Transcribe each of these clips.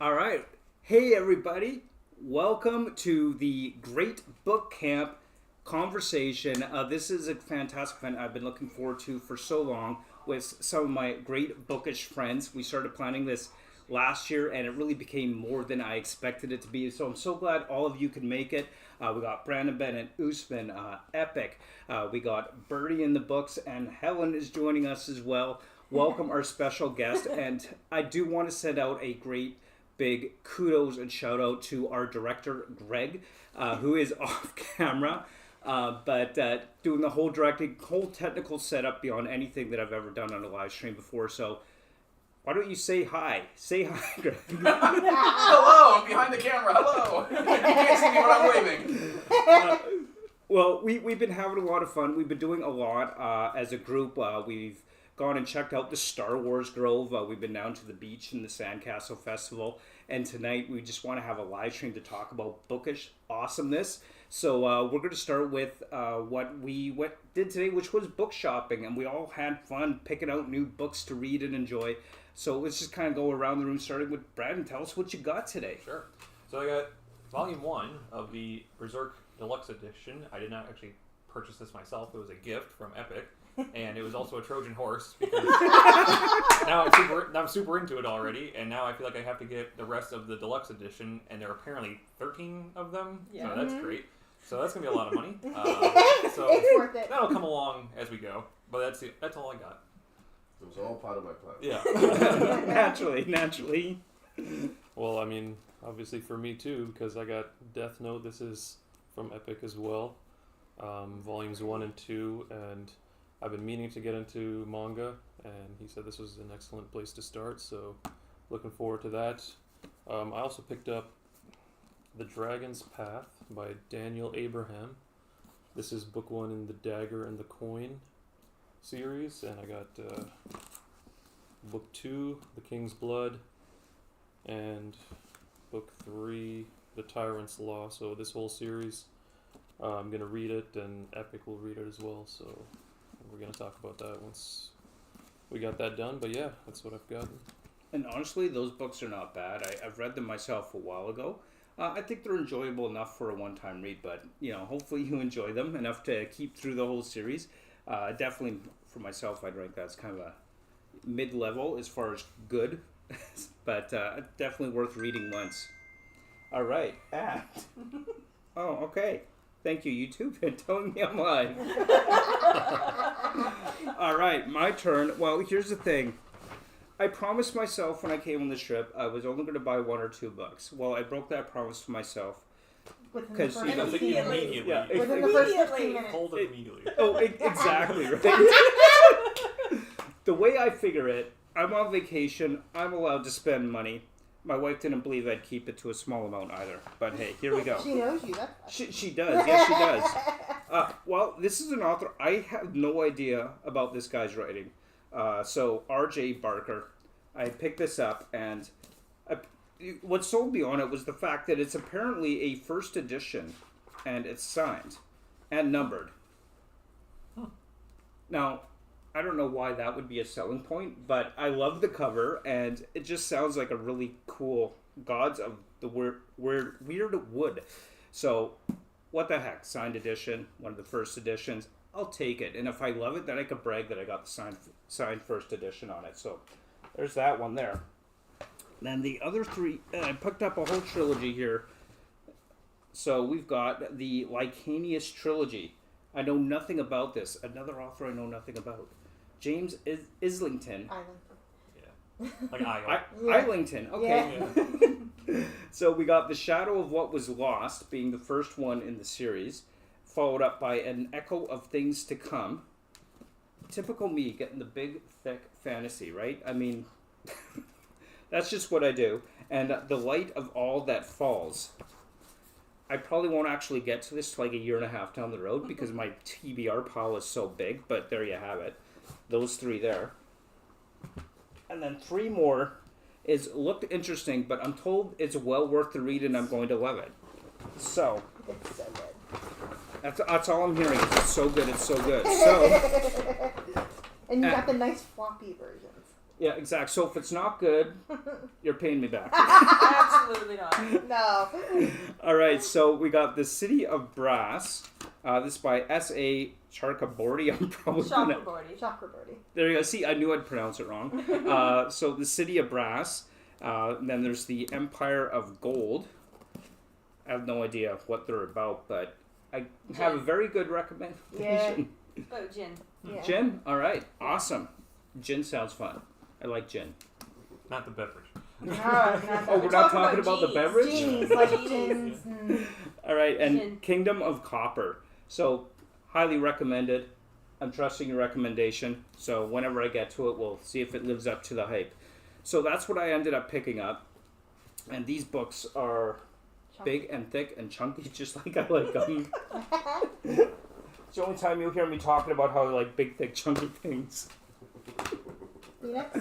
All right. Hey, everybody. Welcome to the Great Book Camp conversation. This is a fantastic event I've been looking forward to for so long with some of my great bookish friends. We started planning this last year, and it really became more than I expected it to be. So I'm so glad all of you could make it. We got Brandon, Bennett, Usman, Epic. We got Birdie in the books, and Helen is joining us as well. Welcome our special guest, and I do want to send out a great big kudos and shout out to our director, Greg, who is off camera, but doing the whole directing, whole technical setup beyond anything that I've ever done on a live stream before. So why don't you say hi? Say hi, Greg. Hello, I'm behind the camera. Hello. You can't see me when I'm waving. Well, we've been having a lot of fun. We've been doing a lot as a group. We've gone and checked out the Star Wars Grove. We've been down to the beach and the Sandcastle Festival. And tonight we just want to have a live stream to talk about bookish awesomeness. So we're going to start with what we did today, which was book shopping. And we all had fun picking out new books to read and enjoy. So let's just kind of go around the room, starting with Brandon. Tell us what you got today. Sure. So I got Volume 1 of the Berserk Deluxe Edition. I did not actually purchase this myself. It was a gift from Epic. And it was also a Trojan horse because now I'm super into it already, and now I feel like I have to get the rest of the deluxe edition, and there are apparently 13 of them, so that's great. So that's gonna be a lot of money. So it's worth it. That'll come along as we go, but that's all I got. It was all part of my plan. Yeah, naturally. Well, I mean, obviously for me too, because I got Death Note. This is from Epic as well, volumes 1 and 2, and I've been meaning to get into manga, and he said this was an excellent place to start, so looking forward to that. I also picked up The Dragon's Path by Daniel Abraham. This is book 1 in the Dagger and the Coin series, and I got book 2, The King's Blood, and book 3, The Tyrant's Law. So this whole series, I'm going to read it, and Epic will read it as well, so we're going to talk about that once we got that done. But yeah, that's what I've gotten. And honestly, those books are not bad. I've read them myself a while ago. I think they're enjoyable enough for a one-time read, but hopefully you enjoy them enough to keep through the whole series. Definitely, for myself, I'd rank that as kind of a mid-level as far as good, but definitely worth reading once. All right, oh, okay. Thank you, YouTube, for telling me I'm live. All right, my turn. Well, here's the thing. I promised myself when I came on this trip I was only going to buy 1 or 2 books. Well, I broke that promise to myself. Within the first Immediately. Yeah, Within the first 15 minutes. Hold it immediately. Oh, exactly, right? The way I figure it, I'm on vacation. I'm allowed to spend money. My wife didn't believe I'd keep it to a small amount either. But hey, here we go. She knows you. That's She does. Yes, she does. Well, this is an author. I have no idea about this guy's writing. So, R.J. Barker. I picked this up, and what sold me on it was the fact that it's apparently a first edition, and it's signed and numbered. Huh. Now, I don't know why that would be a selling point, but I love the cover, and it just sounds like a really cool Gods of the Weird Wood. So, what the heck? Signed edition, one of the first editions. I'll take it, and if I love it, then I could brag that I got the signed first edition on it. So, there's that one there. Then the other 3, I picked up a whole trilogy here. So, we've got the Licanius trilogy. I know nothing about this. Another author I know nothing about. James Islington. Yeah. Like Iowa. Islington. Okay. Yeah. So we got The Shadow of What Was Lost, being the first one in the series, followed up by An Echo of Things to Come. Typical me, getting the big, thick fantasy, right? I mean, that's just what I do. And The Light of All That Falls. I probably won't actually get to this till like a year and a half down the road because my TBR pile is so big, but there you have it. Those 3 there. And then 3 more looked interesting, but I'm told it's well worth the read and I'm going to love it. So, It's so good. that's all I'm hearing. It's so good, it's so good. So, And you got the nice floppy versions. Yeah, exactly. So if it's not good, you're paying me back. Absolutely not. No. All right, so we got The City of Brass. This is by S.A. Chakraborty. I'm probably gonna... Chakraborty. Chakraborty. There you go. See, I knew I'd pronounce it wrong. So The City of Brass. And then there's The Empire of Gold. I have no idea what they're about, but I have a very good recommendation. Oh, gin. Yeah. Gin? All right. Awesome. Gin sounds fun. I like gin. Not the beverage. No, not Oh, we're not talking about the G's. beverage? Genies, like gins and... All right, and Gin. Kingdom of Copper. So, highly recommended. I'm trusting your recommendation. So, whenever I get to it, we'll see if it lives up to the hype. So, that's what I ended up picking up. And these books are big and thick and chunky, just like I like them. It's the only time you'll hear me talking about how I like big, thick, chunky things. You next?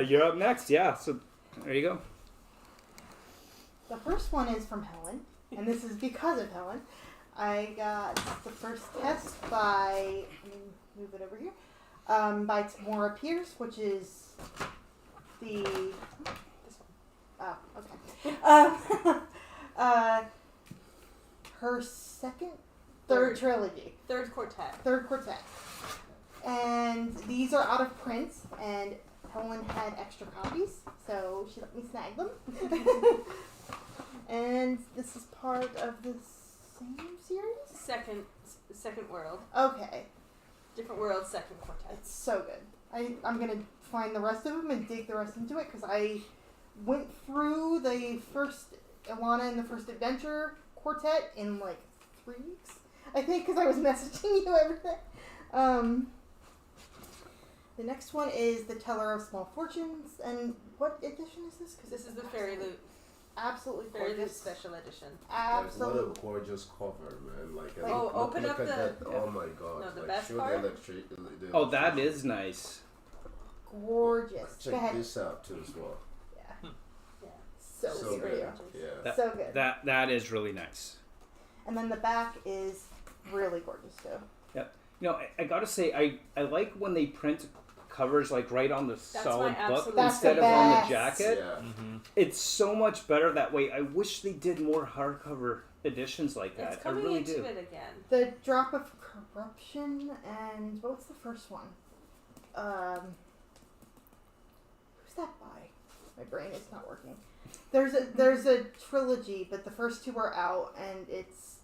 You're up next, yeah. So, there you go. The first one is from Helen, and this is because of Helen. I got the first test by, let me move it over here, by Tamora Pierce, which is the, this one. Oh, okay. Her third trilogy. Third quartet. Third quartet. And these are out of print, and Helen had extra copies, so she let me snag them. And this is part of the same series? Second world. Okay. Different world, second quartet. It's so good. I'm going to find the rest of them and dig the rest into it, because I went through the first Ilana and the first Adventure quartet in like 3 weeks, I think, because I was messaging you everything. The next one is The Teller of Small Fortunes, and what edition is this? Because This is the Fairy Loot. Absolutely Fairy Loot gorgeous. special edition. Absolutely. Like, what a gorgeous cover, man. Like, Like, oh, open look up at the- that. Oh my god. No, the like, best show part? the Oh, that is nice. Gorgeous. Go Check ahead. this out too as well. Yeah. Yeah. So, So good. good. Yeah. That- So good. That is really nice. And then the back is really gorgeous too. You know, I gotta say, I like when they print covers like right on the solid my book absolute- That's instead the of on the best. jacket. Yeah. Mm-hmm. It's so much better that way. I wish they did more hardcover editions like that. It's I coming really into do. it again. The Drop of Corruption and what's the first one? Who's that by? My brain is not working. There's a trilogy, but the first two are out, and it's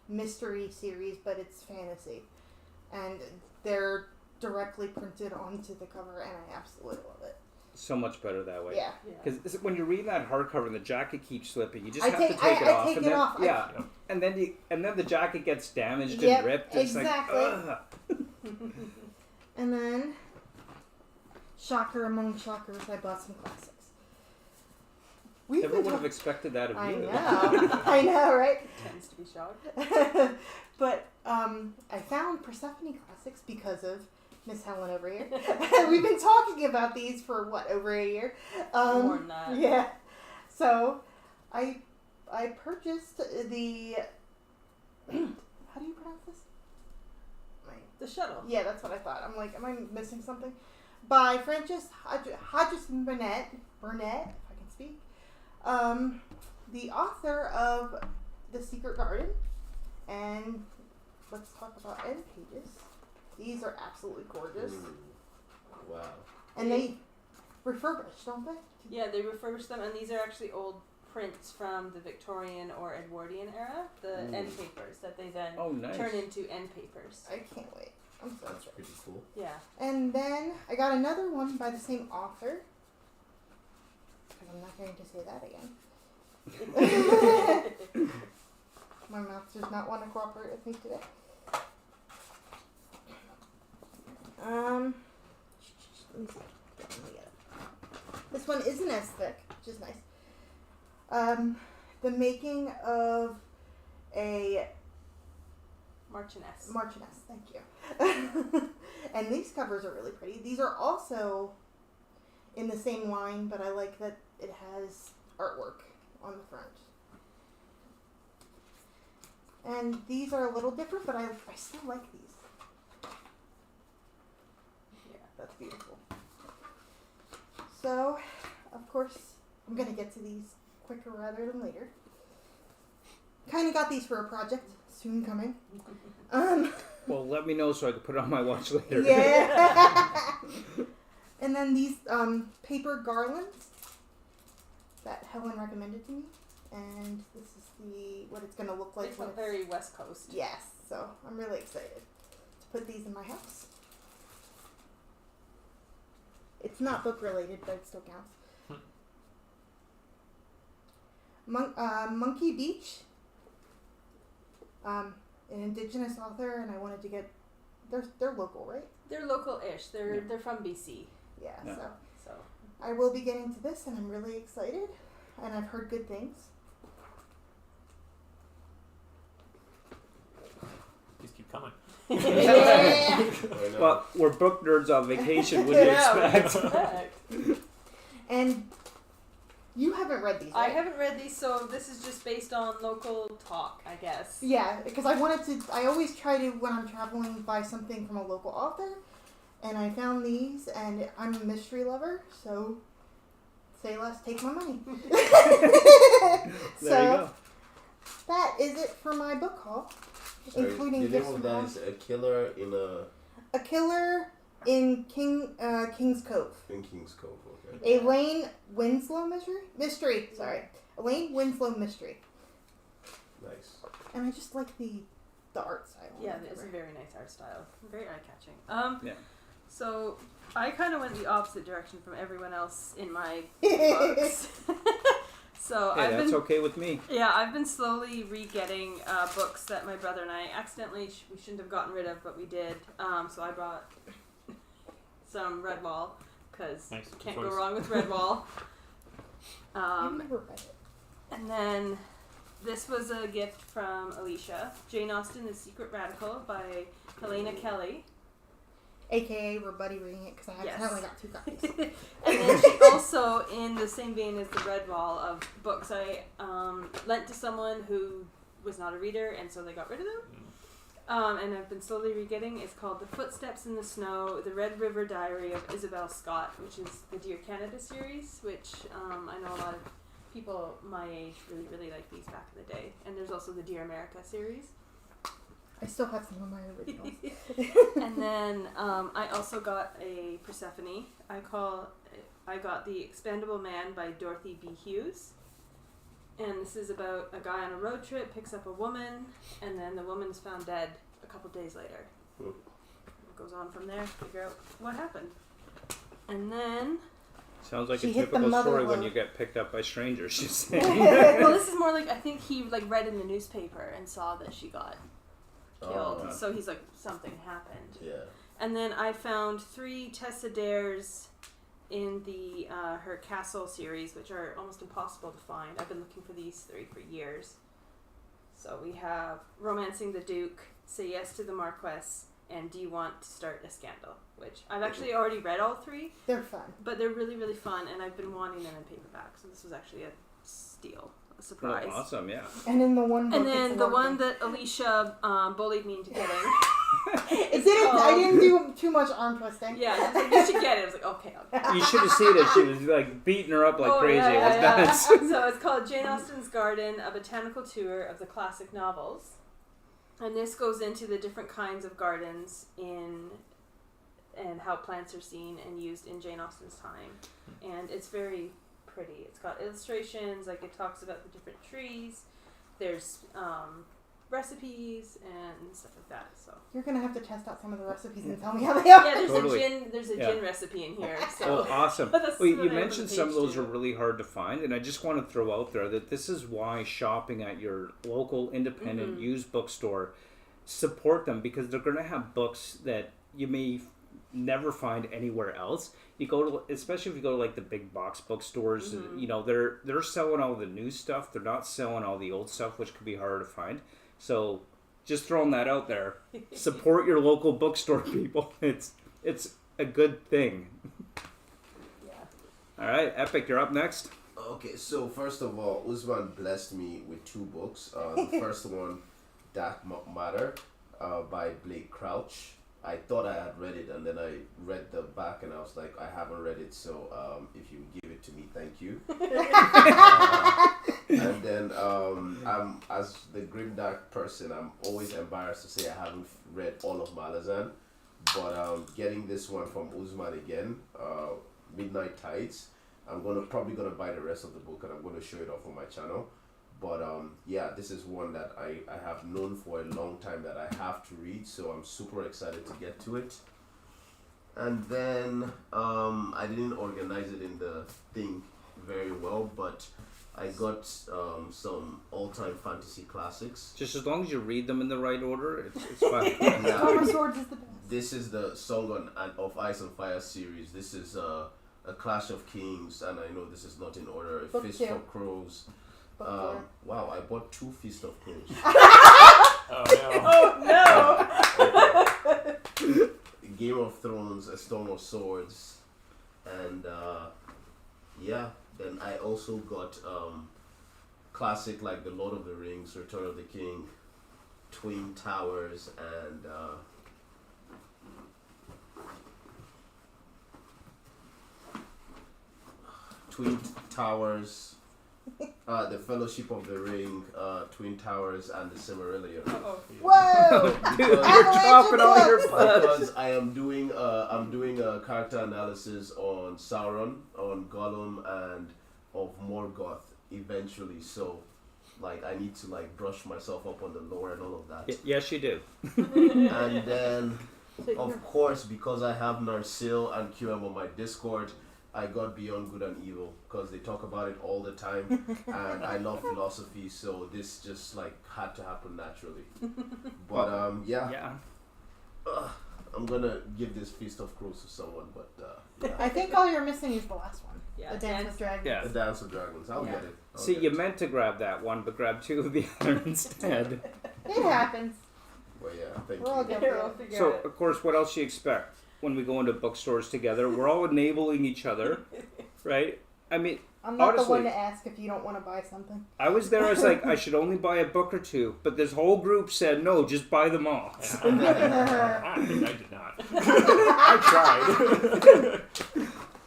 mystery series, but it's fantasy, and they're directly printed onto the cover, and I absolutely love it. So much better that way. Yeah. Yeah. Because when you're reading that hardcover and the jacket keeps slipping, you just I have take- to take it I off. take and it then, off. Yeah. And then the jacket gets damaged Yep, and ripped. It's exactly. like, ugh. And then, shocker among shockers, I bought some classics. We've Never been would have talk- expected that of I you. know, I know, right? Tends to be shocked. But I found Persephone classics because of Miss Helen over here. We've been talking about these for what, over a year? More than that. Yeah. So I purchased the how do you pronounce this? The shuttle. Yeah, that's what I thought. I'm like, am I missing something? By Frances Hodges Bennett, if I can speak. The author of The Secret Garden. And let's talk about end pages. These are absolutely gorgeous. Wow. And they refurbish, don't they? Yeah, they refurbish them, and these are actually old prints from the Victorian or Edwardian era, the end papers that they then Oh, nice. turn into end papers. I can't wait. I'm so That's excited. pretty cool. Yeah. And then I got another one by the same author. Because I'm not going to say that again. My mouth does not want to cooperate with me today. Let me see. Let me get it. This one isn't as thick, which is nice. The Making of a Marchioness. Marchioness, thank you. And these covers are really pretty. These are also in the same line, but I like that it has artwork on the front. And these are a little different, but I still like these. Yeah. That's beautiful. So, of course, I'm going to get to these quicker rather than later. Kind of got these for a project, soon coming. Well, let me know so I can put it on my watch later. Yeah. And then these paper garlands that Helen recommended to me. And this is what it's going to look like. It's very West Coast. Yes, so I'm really excited to put these in my house. It's not book related, but it still counts. Monkey Beach, an indigenous author, and I wanted to get. They're local, right? They're local-ish. They're from BC. Yeah. Yeah. So I will be getting to this, and I'm really excited, and I've heard good things. Just keep coming. Yeah. Why not? Well, we're book nerds on vacation. What do you expect? And you haven't read these, right? I haven't read these, so this is just based on local talk, I guess. Yeah, because I always try to, when I'm traveling, buy something from a local author. And I found these, and I'm a mystery lover, so say less, take my money. There you go. That is it for my book haul, Sorry, including the this name of one. that is A Killer in A Killer in King's Cove. King's Cove. Okay. Elaine Winslow mystery. Sorry, Elaine Winslow mystery. Nice. And I just like the art style. Yeah, it's a very nice art style. Very eye-catching. Yeah. So I kind of went the opposite direction from everyone else in my books. So Hey, that's okay with me. Yeah, I've been slowly re-getting books that my brother and I accidentally we shouldn't have gotten rid of, but we did. So I brought some Redwall because Nice. can't Good go choice. wrong with Redwall. I've never read it. And then this was a gift from Alicia. Jane Austen, The Secret Radical by Helena Kelly. AKA we're buddy reading it because I Yes. accidentally got 2 copies. And then she also, in the same vein as the Redwall of books, I lent to someone who was not a reader, and so they got rid of them. And I've been slowly re-getting. It's called The Footsteps in the Snow, The Red River Diary of Isabel Scott, which is the Dear Canada series, which I know a lot of people my age really, really like these back in the day. And there's also the Dear America series. I still have some of my originals. And then I also got a Persephone. I got The Expendable Man by Dorothy B. Hughes. And this is about a guy on a road trip, picks up a woman, and then the woman's found dead a couple days later. Hmm. It goes on from there, figure out what happened. And then... Sounds like She a hit the typical mother story when lode. you get picked up by strangers. Just saying. well, this is more like, I think he read in the newspaper and saw that she got killed. Oh. So he's like, something happened. Yeah. And then I found 3 Tessa Dares in the her Castle series, which are almost impossible to find. I've been looking for these 3 for years. So we have Romancing the Duke, Say Yes to the Marquess, and Do You Want to Start a Scandal? Which I've actually already read all 3, They're fun. but they're really, really fun, and I've been wanting them in paperback. So this was actually a steal, a surprise. Oh, awesome, yeah. And in the one book, And then it's the a one that Alicia bullied me into getting. I didn't do too much arm twisting. Yeah, she was like, you should get it. I was like, okay, okay. You should have seen it. She was like beating her up like Oh, crazy. yeah, It yeah, was yeah. nuts. So it's called Jane Austen's Garden, a botanical tour of the classic novels. And this goes into the different kinds of gardens and how plants are seen and used in Jane Austen's time. And it's very pretty. It's got illustrations, like it talks about the different trees. There's recipes and stuff like that. So You're gonna have to test out some of the recipes and tell me how they are. yeah, there's Totally. a Yeah. gin recipe in here. So Oh, awesome. That's Well, what you I mentioned opened the some of page those to. are really hard to find, and I just want to throw out there that this is why shopping at your local independent Mhm. used bookstore, support them, because they're going to have books that you may never find anywhere else. You go to, especially if you go to like the big box bookstores, Mhm. you know, they're selling all the new stuff. They're not selling all the old stuff, which could be harder to find. So just throwing that out there, support your local bookstore, people. It's a good thing. Yeah. All right, Epic, you're up next. Okay, so first of all, Usman blessed me with 2 books. The first one, That Matter, by Blake Crouch. I thought I had read it, and then I read the back, and I was like, I haven't read it, so if you give it to me, thank you. And then I'm, as the grimdark person, I'm always embarrassed to say I haven't read all of Malazan, but getting this one from Usman again, Midnight Tides. I'm probably gonna buy the rest of the book, and I'm gonna show it off on my channel. But yeah, this is one that I have known for a long time that I have to read, so I'm super excited to get to it. And then I didn't organize it in the thing very well, but I got some all-time fantasy classics. Just as long as you read them in the right order, it's fine. Yeah. Summer Swords is the best. This is the Song of Ice and Fire series. This is a Clash of Kings, and I know this is not in order. A Book Fist 2. for Crows. Book 4. Wow, I bought 2 Fist of Crows. Oh no. Oh no! Game of Thrones, A Storm of Swords, and yeah. Then I also got classic like The Lord of the Rings, Return of the King, Twin Towers, and Twin Towers, The Fellowship of the Ring, Twin Towers, and The Silmarillion. Uh-oh. Whoa! Dude, you're Avalanche dropping all your of buds. Because I am doing a character analysis on Sauron, on Gollum, and of Morgoth eventually. So, like, I need to like brush myself up on the lore and all of that. Yes, you do. And then, of course, because I have Narsil and QM on my Discord, I got Beyond Good and Evil because they talk about it all the time, and I love philosophy, so this just like had to happen naturally. But Yeah. I'm gonna give this Feast of Crows to someone, but yeah. I think all you're missing is the last one. Yeah, The Dance with Dragons. Yeah. The Dance of Dragons. I'll Yeah. get it. I'll See, get you it. meant to grab that one, but grab 2 of the other instead. It happens. Well, yeah, thank We're all you. good. Here, we'll figure So, it. of course, what else do you expect when we go into bookstores together? We're all enabling each other, right? I mean, I'm not the honestly, one to ask if you don't want to buy something. I was there, I was like, I should only buy a book or 2, but this whole group said, no, just buy them all. I did not. I tried.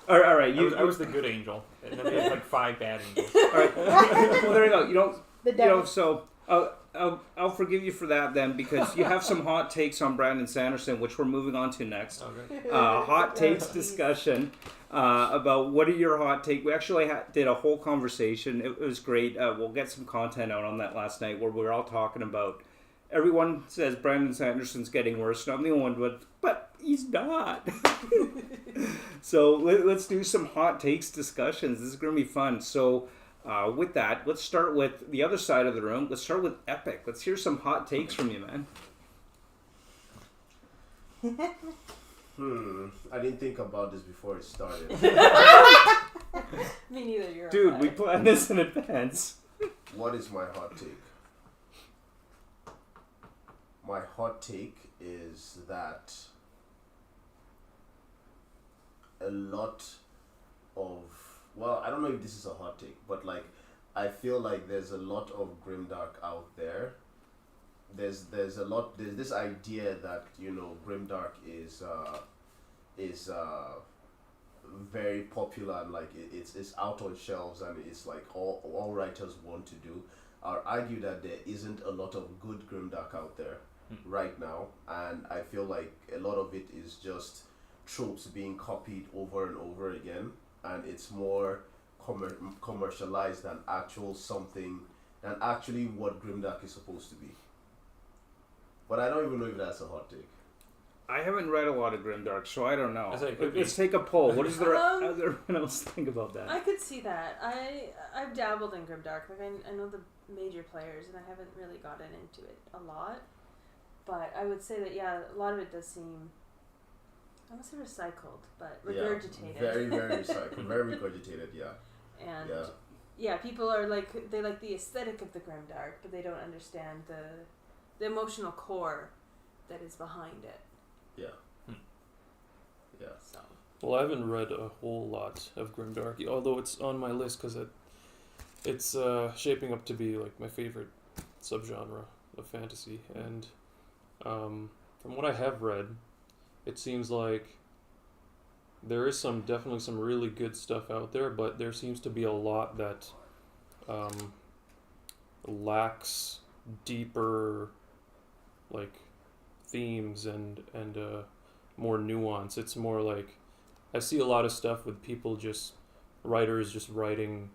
All right, I was the good angel, and then they had like 5 bad angels. all right. Well, there you go. The You devil. know, so I'll forgive you for that then, because you have some hot takes on Brandon Sanderson, which we're moving on to next. Okay. Hot takes discussion about what are your hot take. We actually did a whole conversation. It was great. We'll get some content out on that last night where we were all talking about. Everyone says Brandon Sanderson's getting worse, and I'm the only one, but he's not. So let's do some hot takes discussions. This is going to be fun. So with that, let's start with the other side of the room. Let's start with Epic. Let's hear some hot takes from you, man. I didn't think about this before it started. Me neither. You're Dude, okay. we planned this in advance. What is my hot take? My hot take is that a lot of, well, I don't know if this is a hot take, but like I feel like there's a lot of grimdark out there. There's this idea that, you know, grimdark is very popular, and like it's out on shelves, and it's like all writers want to do. I'll argue that there isn't a lot of good grimdark out there right now, and I feel like a lot of it is just tropes being copied over and over again, and it's more commercialized than actually what grimdark is supposed to be. But I don't even know if that's a hot take. I haven't read a lot of grimdark, so I don't know. I say it could Let's take a poll. What does the Um, everyone else think about that? I could see that. I've dabbled in grimdark. Like I know the major players, and I haven't really gotten into it a lot. But I would say that a lot of it does seem, I won't say recycled, but regurgitated. Yeah, very, very recycled, very regurgitated. Yeah. And Yeah. people are like, they like the aesthetic of the grimdark, but they don't understand the emotional core that is behind it. Yeah. Yeah. So Well, I haven't read a whole lot of grimdark, although it's on my list because it's shaping up to be like my favorite subgenre of fantasy. And from what I have read, it seems like there is definitely some really good stuff out there, but there seems to be a lot that lacks deeper like themes and more nuance. It's more like I see a lot of stuff with people writers just writing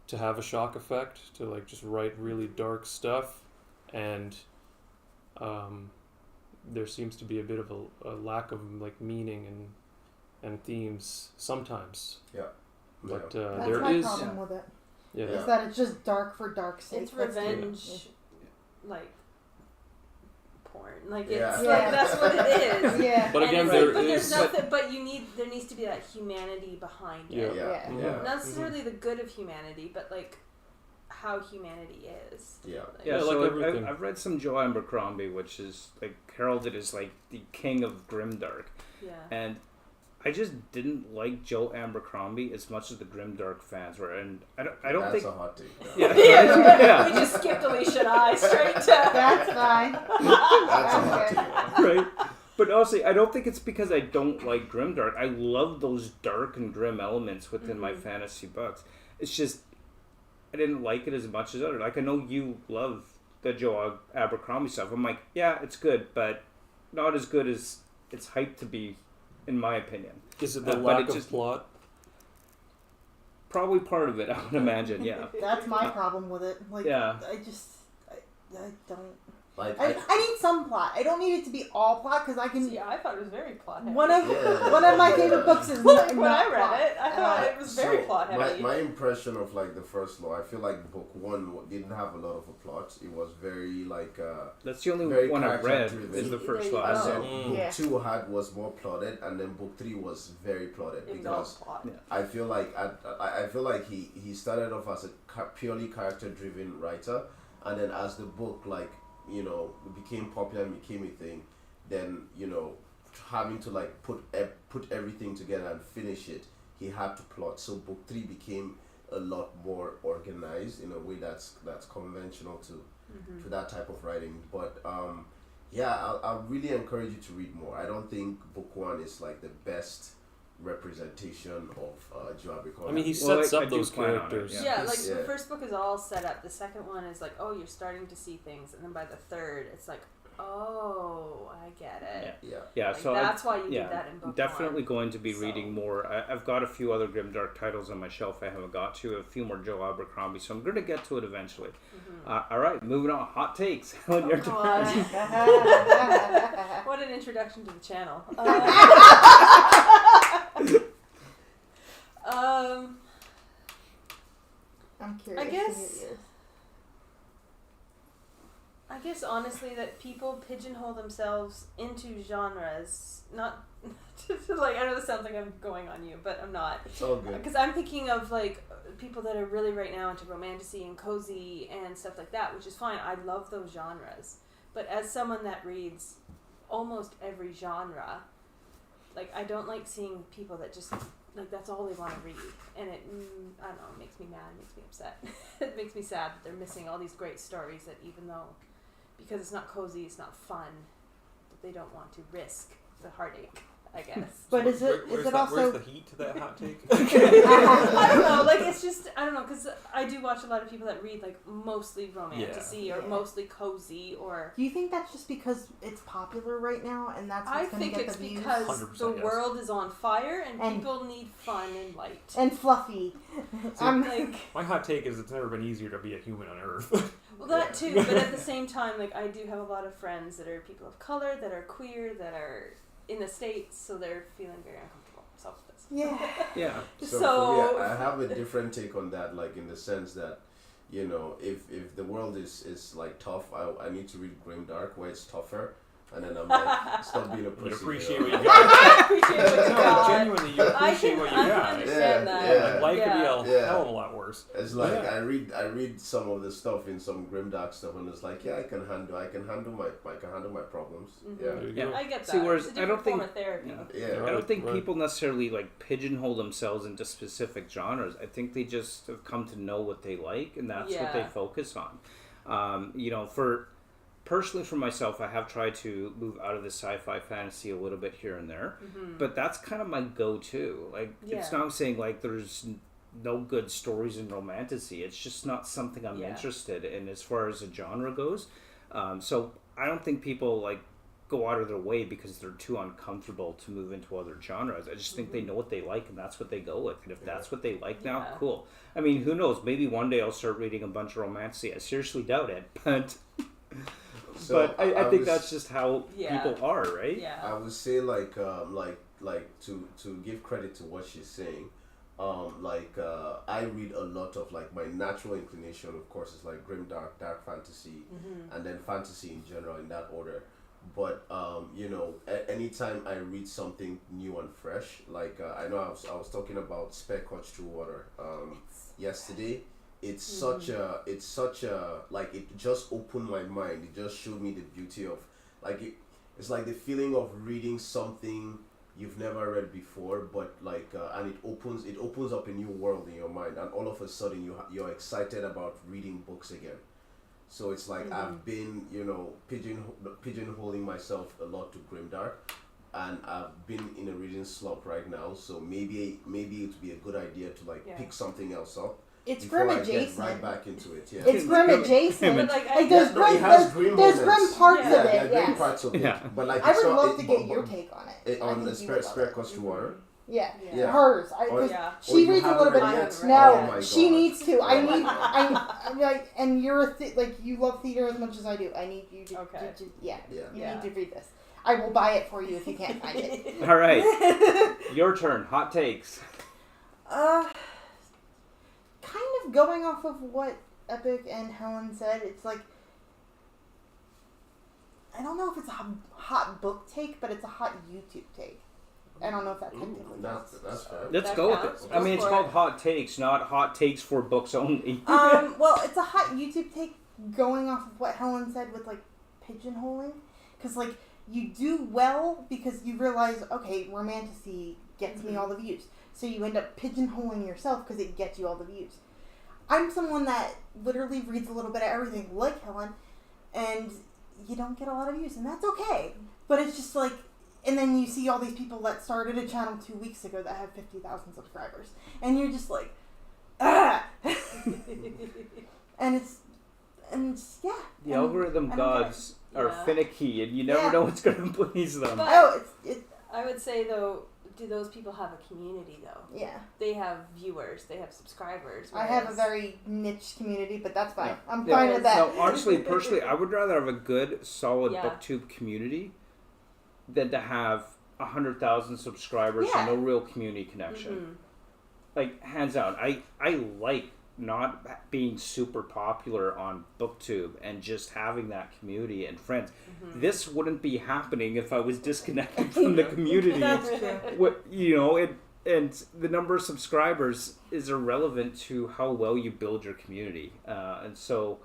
to have a shock effect, to like just write really dark stuff, and there seems to be a bit of a lack of like meaning and themes sometimes. Yeah. But That's there my is problem with it. yeah. Is that it's just dark for dark's sake. It's That's the- revenge, like porn. Like Yeah. it's Yeah. like that's what it is. Yeah. But And again, it's there like, but there's is nothing. But there needs to be that humanity behind Yeah. it. Yeah. Yeah. Mhm. Yeah. Not necessarily the good of humanity, but like how humanity is. Yeah. Like, Yeah, Yeah, so like everything. I've read some Joe Abercrombie, which is like heralded as like the king of grimdark, yeah. and I just didn't like Joe Abercrombie as much as the grimdark fans were, and I don't That's think a hot take. yeah, Yeah, we just skipped Alicia and I straight to. That's fine. That's a hot Okay. take. right. But honestly, I don't think it's because I don't like grimdark. I love those dark and grim elements within my fantasy books. It's just I didn't like it as much as others. Like I know you love the Joe Abercrombie stuff. I'm like, yeah, it's good, but not as good as it's hyped to be, in my opinion. Is it the But lack it of just- plot? Probably part of it, I would imagine. Yeah. That's my problem with it. Like, Yeah. I don't. Like I need some plot. I don't need it to be all plot because I can. See, I thought it was very plot heavy. One of Yeah. one of my favorite books is when not I read plot. it, I thought it was very So, plot heavy. My impression of like the first law, I feel like book one didn't have a lot of a plot. It was very like That's the only Very one I've read character-driven. is the first There you one. go. So, Mm. Yeah. book two was more plotted, and then book three was very plotted It was all because plot. Yeah. I feel like I feel like he started off as a purely character driven writer, and then as the book became popular and became a thing, then having to like put everything together and finish it, he had to plot. So book three became a lot more organized in a way that's conventional to that type of writing. But I really encourage you to read more. I don't think book one is like the best representation of Joe Abercrombie. I mean, he Well, sets I up do those plan on it, characters. yeah. Yeah, like the Yeah. first book is all set up. The second one is like, oh, you're starting to see things, and then by the third, it's like, oh, I get it. yeah. yeah, Like, so that's why you yeah, did that in book definitely one. going to be So- reading more. I've got a few other grimdark titles on my shelf I haven't got to. A few more Joe Abercrombie, so I'm going to get to it eventually. All right, moving on. Hot takes. Helen, your turn. God. What an introduction to the channel. I'm curious. I to hear guess- yours. I guess honestly that people pigeonhole themselves into genres, not like I know this sounds like I'm going on you, but I'm not. It's all good. Because I'm thinking of like people that are really right now into romantasy and cozy and stuff like that, which is fine. I love those genres, but as someone that reads almost every genre, like I don't like seeing people that just like that's all they want to read, and it I don't know, it makes me mad, it makes me upset, it makes me sad that they're missing all these great stories that even though because it's not cozy, it's not fun, that they don't want to risk the heartache, I guess. But is it Where's also? where's the heat to that hot take? I don't know, like it's just I don't know, because I do watch a lot of people that read like mostly romantasy or Yeah. mostly cozy or. Do you think that's just because it's popular right now and that's I what's going to think get it's the views? because 100% the yes. world is on fire and And- people need fun and light. And fluffy. I'm Like, My hot take is it's never been easier to be a human on Earth. well, that too, but at the same time, like I do have a lot of friends that are people of color, that are queer, that are in the States, so they're feeling very uncomfortable. So that's yeah. Yeah. So, So- for me, I have a different take on that, like in the sense that, if the world is like tough, I need to read Grimdark where it's tougher, and then I'm like, stop being a pussy. You appreciate you what know? you got. I appreciate what you No, got. genuinely, you appreciate what you I can got. understand Yeah, that. yeah. Like, life could be a Yeah. hell of a lot worse. It's like Yeah. I read some of the stuff in some grimdark stuff, and it's like, yeah, I can handle my problems. Mhm. Yeah, There you Yeah. go. I get that. See, whereas it's a I don't different think- form of therapy. Yeah. yeah. I don't think Right. people necessarily like pigeonhole themselves into specific genres. I think they just have come to know what they like, and that's what they Yeah. focus on. For personally for myself, I have tried to move out of the sci-fi fantasy a little bit here and there, but that's kind of my go-to. Like, it's not saying like there's no good stories in romantasy. It's just not something I'm interested in as far as a genre goes. So I don't think people like go out of their way because they're too uncomfortable to move into other genres. I just think they know what they like and that's what they go with. And if that's what they like now, cool. I mean, who knows? Maybe one day I'll start reading a bunch of romantasy. I seriously doubt it, but I think that's just how people are, right? Yeah. I would say like to give credit to what she's saying. I read a lot of like my natural inclination, of course, is like grimdark, dark fantasy, and then fantasy in general in that order. But anytime I read something new and fresh, like I know I was talking about Spare Clutch Through Water yesterday. It's such a like it just opened my mind. It just showed me the beauty of like it's like the feeling of reading something you've never read before, but like and it opens up a new world in your mind, and all of a sudden you're excited about reading books again. So it's like I've been pigeonholing myself a lot to grimdark, and I've been in a reading slump right now. So maybe it would be a good idea to like pick something else up. It's before grim I get adjacent. right back into it. Yeah. It's grim adjacent. But, Like there's it has grim, grim there's moments. grim parts Yeah, of it. grim Yes. parts of it. Yeah. But like I it's would not- love to get your take on it. I on think the you would spare love it. Clutch Through Water. Yeah. Yeah. Hers. Or- She or you reads a haven't little bit. read yet? No, Oh my she God. needs to. I Oh my need. God. I'm like, and you're like you love theater as much as I do. I need you to. Okay. Yeah. Yeah. You need to read this. I will buy it for you if you can't find it. All right, your turn. Hot takes. Kind of going off of what Epic and Helen said, it's like I don't know if it's a hot book take, but it's a hot YouTube take. I don't know if that technically counts. That's fair. Let's That go with counts. it. I mean, it's Go for called it. hot takes, not hot takes for books only. Well, it's a hot YouTube take going off of what Helen said with like pigeonholing, because like you do well because you realize, okay, romantasy gets me all the views, so you end up pigeonholing yourself because it gets you all the views. I'm someone that literally reads a little bit of everything, like Helen, and you don't get a lot of views, and that's okay. But it's just like, and then you see all these people that started a channel 2 weeks ago that have 50,000 subscribers, and you're just like, ah. and it's yeah. The algorithm I don't get gods are Yeah. finicky, and you never Yeah. know what's going to please them. But- Oh, it's I would say though, do those people have a community though? yeah. They have viewers, they have subscribers. I have a whereas- very niche community, but that's fine. Yeah. I'm Yeah. fine with that. No, honestly, personally, I would rather have a good, solid Yeah. booktube community than to have 100,000 subscribers Yeah. and no real community connection. Mhm. Like, hands down, I like not being super popular on booktube and just having that community and friends. This wouldn't be happening if I was disconnected from the community. That's true. What and the number of subscribers is irrelevant to how well you build your community, and so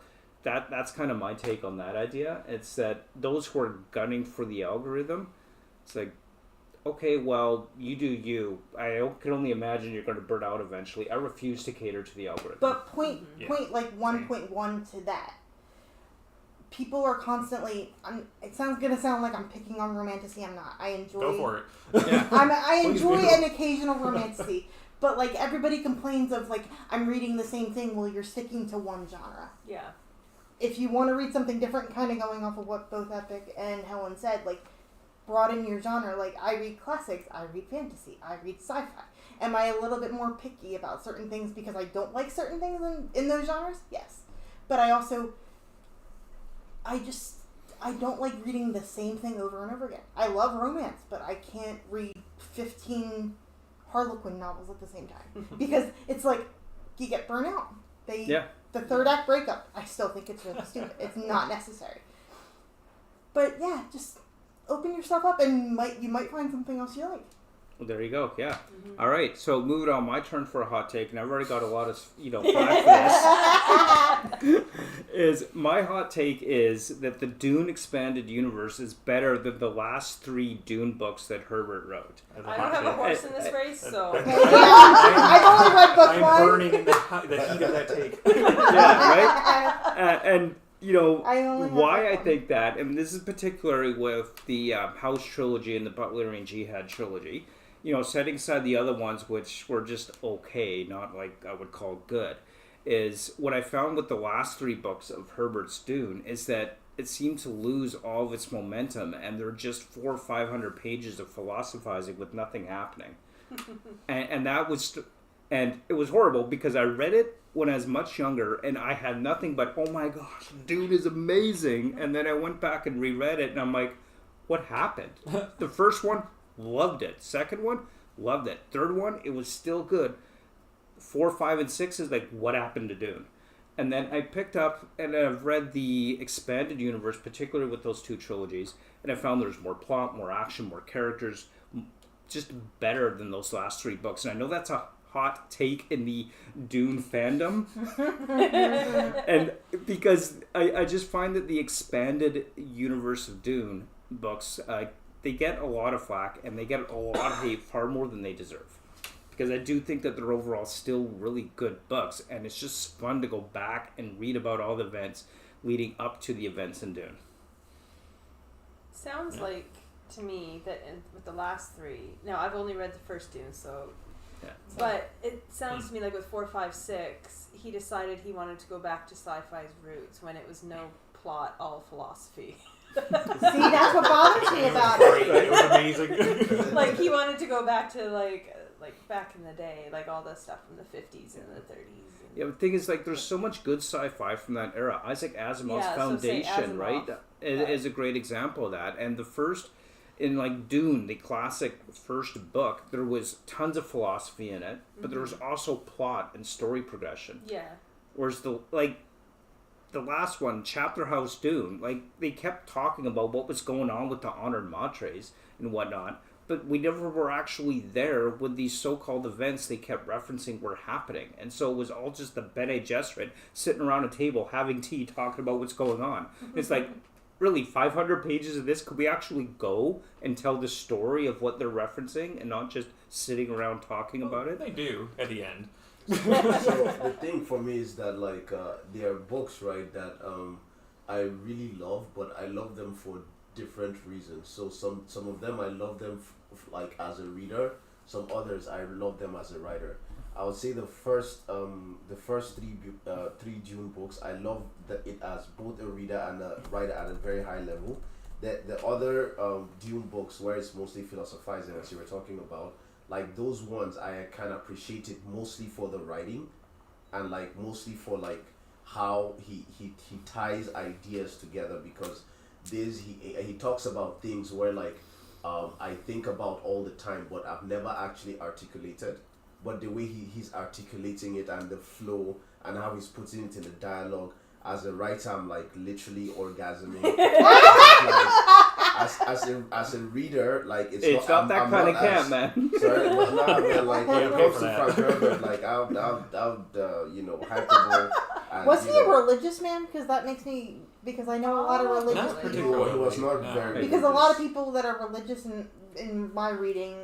that's kind of my take on that idea. It's that those who are gunning for the algorithm, it's like, okay, well, you do you. I can only imagine you're going to burn out eventually. I refuse to cater to the algorithm. But point Yeah. like 1.1 to that. People are constantly. It's gonna sound like I'm picking on romantasy. I'm not. I enjoy. Go for it. Yeah. I Please enjoy do. an occasional romantasy, but like everybody complains of like I'm reading the same thing. Well, you're sticking to one genre. Yeah. If you want to read something different, kind of going off of what both Epic and Helen said, like broaden your genre. Like I read classics, I read fantasy, I read sci-fi. Am I a little bit more picky about certain things because I don't like certain things in those genres? Yes, but I also I don't like reading the same thing over and over again. I love romance, but I can't read 15 Harlequin novels at the same time because it's like you get burnt out. The third act breakup, I still think it's really stupid. It's not necessary. But yeah, just open yourself up and you might find something else you like. Well, there you go. Yeah. All right. So moving on, my turn for a hot take, and I've already got a lot of flack for this. Is my hot take is that the Dune expanded universe is better than the last 3 Dune books that Herbert wrote. As I don't have a hot horse in this race, so. Okay, yeah, I've only read book I'm one. burning in the heat of that take. Yeah. Right. And I only have why that I one. think that, and this is particularly with the House trilogy and the Butlerian Jihad trilogy, setting aside the other ones, which were just okay, not like I would call good, is what I found with the last 3 books of Herbert's Dune is that it seemed to lose all of its momentum, and they're just 400 or 500 pages of philosophizing with nothing happening. and that was, and it was horrible because I read it when I was much younger, and I had nothing but, oh my gosh, Dune is amazing. And then I went back and reread it, and I'm like, what happened? The first one, loved it. Second one, loved it. Third one, it was still good. 4, 5, and 6 is like, what happened to Dune? And then I picked up and I've read the expanded universe, particularly with those 2 trilogies, and I found there's more plot, more action, more characters, just better than those last 3 books. And I know that's a hot take in the Dune fandom, and because I just find that the expanded universe of Dune books, they get a lot of flack and they get a lot of hate, far more than they deserve. Because I do think that they're overall still really good books, and it's just fun to go back and read about all the events leading up to the events in Dune. Sounds like to me that with the last 3. Now I've only read the first Dune, so. Yeah. But it sounds to me like with 4, 5, 6, he decided he wanted to go back to sci-fi's roots when it was no plot, all philosophy. See, that's what bothers me about Great, it. it was amazing. Like he wanted to go back to like back in the day, like all the stuff from the 50s and the 30s. Yeah, the thing is, like, there's so much good sci-fi from that era. Isaac Asimov's Yeah, so say Foundation, Asimov. right, is a great example of that. And the first, in like Dune, the classic first book, there was tons of philosophy in it, but there was also plot and story progression. Yeah. Whereas the last one, Chapter House Dune, like, they kept talking about what was going on with the Honored Matres and whatnot, but we never were actually there when these so-called events they kept referencing were happening. And so it was all just the Bene Gesserit sitting around a table having tea talking about what's going on. It's like, really, 500 pages of this? Could we actually go and tell the story of what they're referencing and not just sitting around talking about it? They do at the end. So the thing for me is that, like, there are books, right, that I really love, but I love them for different reasons. So some of them I love them like as a reader. Some others I love them as a writer. I would say the first 3 Dune books, I love it as both a reader and a writer at a very high level. The other Dune books, where it's mostly philosophizing, as you were talking about, like those ones I kind of appreciate it mostly for the writing, and like mostly for like how he ties ideas together, because he talks about things where like I think about all the time, but I've never actually articulated. But the way he's articulating it and the flow and how he's putting it in the dialogue, as a writer, I'm like literally orgasming. as a reader, like it's not that kind of camp, man. Sorry, but no, like when it pay comes for to that. Frank Herbert, like I'll hyperbole. And, Was he you a know, religious man? Because that makes me, because I know a lot of religious Not he people. particularly. was not No. very Because a lot of religious. people that are religious in my reading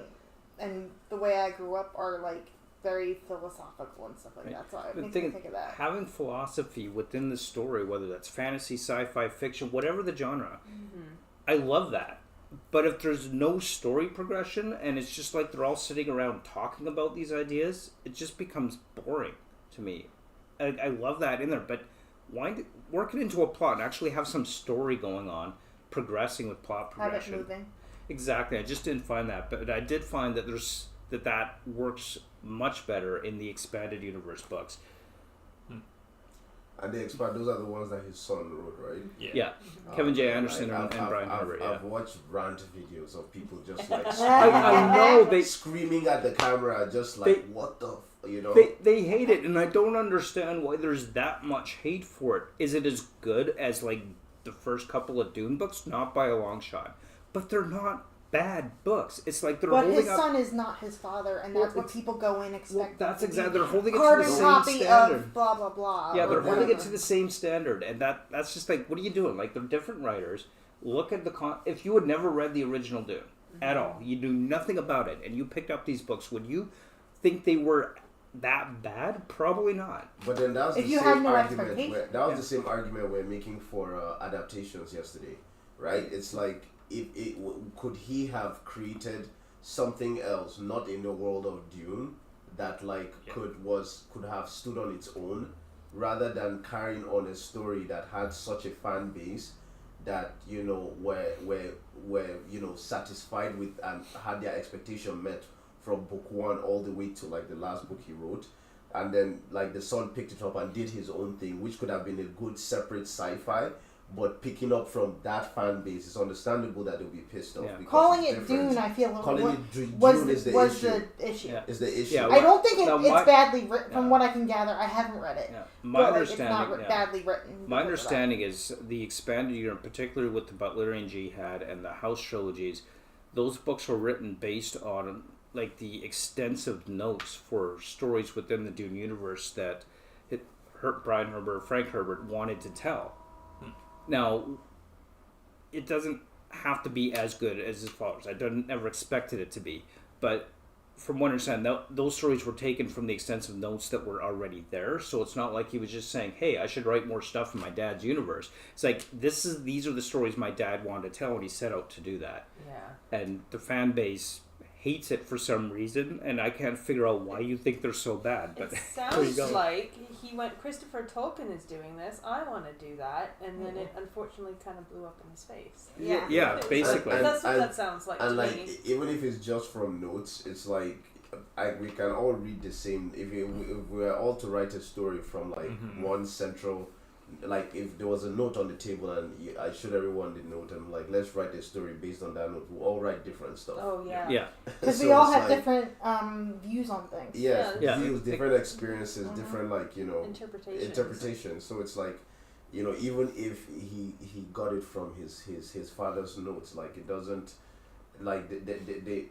and the way I grew up are like very philosophical and stuff like Right. that. So it The makes thing me is, think of that. having philosophy within the story, whether that's fantasy, sci-fi, fiction, whatever the genre, I love that. But if there's no story progression and it's just like they're all sitting around talking about these ideas, it just becomes boring to me. I love that in there, but work it into a plot and actually have some story going on, progressing with plot Have it progression. moving. Exactly. I just didn't find that, but I did find that that works much better in the expanded universe books. And they expand. Those are the ones that his son wrote, right? Yeah. Kevin J. Like, Anderson and Brian I've, Herbert, yeah. I've watched rant videos of people just like I know they screaming at the camera, just like what the they hate it, and I don't understand why there's that much hate for it. Is it as good as like the first couple of Dune books? Not by a long shot, but they're not bad books. It's like they're But holding his up. son is not his father, and Well, that's what it's- people go in Well, expecting. that's to be exactly. They're holding it to the carbon same copy standard. of blah blah blah. Yeah, they're or holding it whatever. to the same standard, and that's just like, what are you doing? Like, they're different writers. Look at if you had never read the original Dune at all, you knew nothing about it, and you picked up these books, would you think they were that bad? Probably not. But then that was If the you same had no argument. expectation. That was the same argument we're making for adaptations yesterday, right? It's like, could he have created something else, not in the world of Dune, that like could have stood on its own, rather than carrying on a story that had such a fan base that were satisfied with and had their expectation met from book one all the way to like the last book he wrote, and then like the son picked it up and did his own thing, which could have been a good separate sci-fi. But picking up from that fan base, it's understandable that they'll be pissed off. Because calling it's it different. Dune, I feel Calling it Dune is the was issue. the issue. Yeah. Is the issue. Yeah, I don't think Now, it's badly written. From what I can gather, I haven't read it. Yeah. But like, it's not badly written. My understanding is the expanded universe, particularly with the Butlerian Jihad and the House trilogies, those books were written based on like the extensive notes for stories within the Dune universe that Frank Herbert wanted to tell. Now, it doesn't have to be as good as his father's. I never expected it to be, but from what I understand, those stories were taken from the extensive notes that were already there. So it's not like he was just saying, "Hey, I should write more stuff in my dad's universe." It's like these are the stories my dad wanted to tell, and he set out to do that. Yeah. And the fan base hates it for some reason, and I can't figure out why you think they're so bad. But It there you sounds go. like he went, Christopher Tolkien is doing this, I want to do that, and then it unfortunately kind of blew up in his face. Yeah, basically. That's what that sounds like And to like, me. even if it's just from notes, it's like we can all read the same. If we were all to write a story from like one central, like if there was a note on the table and I showed everyone the note and like, let's write a story based on that note, we'll all write different stuff. Oh, yeah. Yeah. Because So we all it's have like, different views on things. Yeah. views, different experiences, different like Interpretations. So it's like, even if he got it from his father's notes, like it doesn't, like they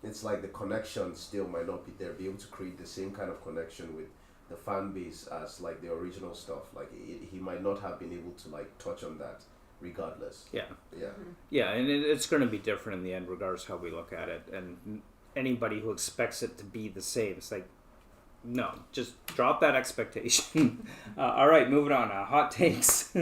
it's like the connection still might not be there. Be able to create the same kind of connection with the fan base as like the original stuff. Like he might not have been able to like touch on that, regardless. Yeah. Yeah. Yeah, and it's going to be different in the end, regardless how we look at it. And anybody who expects it to be the same, it's like, no, just drop that expectation. All right, moving on. Hot takes.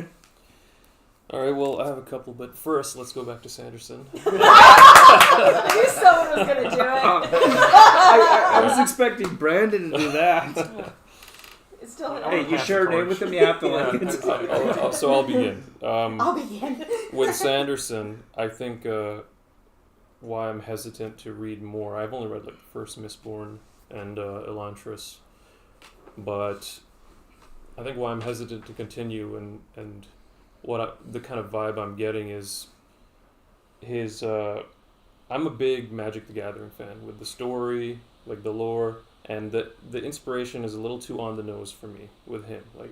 All right, well, I have a couple, but first, let's go back to Sanderson. I knew someone was going to do it. I was expecting Brandon to do that. It's still Hey, you share a name with him, you have to like it. So I'll begin. I'll begin. With Sanderson, I think why I'm hesitant to read more. I've only read like the first Mistborn and Elantris, but I think why I'm hesitant to continue and the kind of vibe I'm getting is his. I'm a big Magic the Gathering fan with the story, like the lore, and the inspiration is a little too on the nose for me with him. Like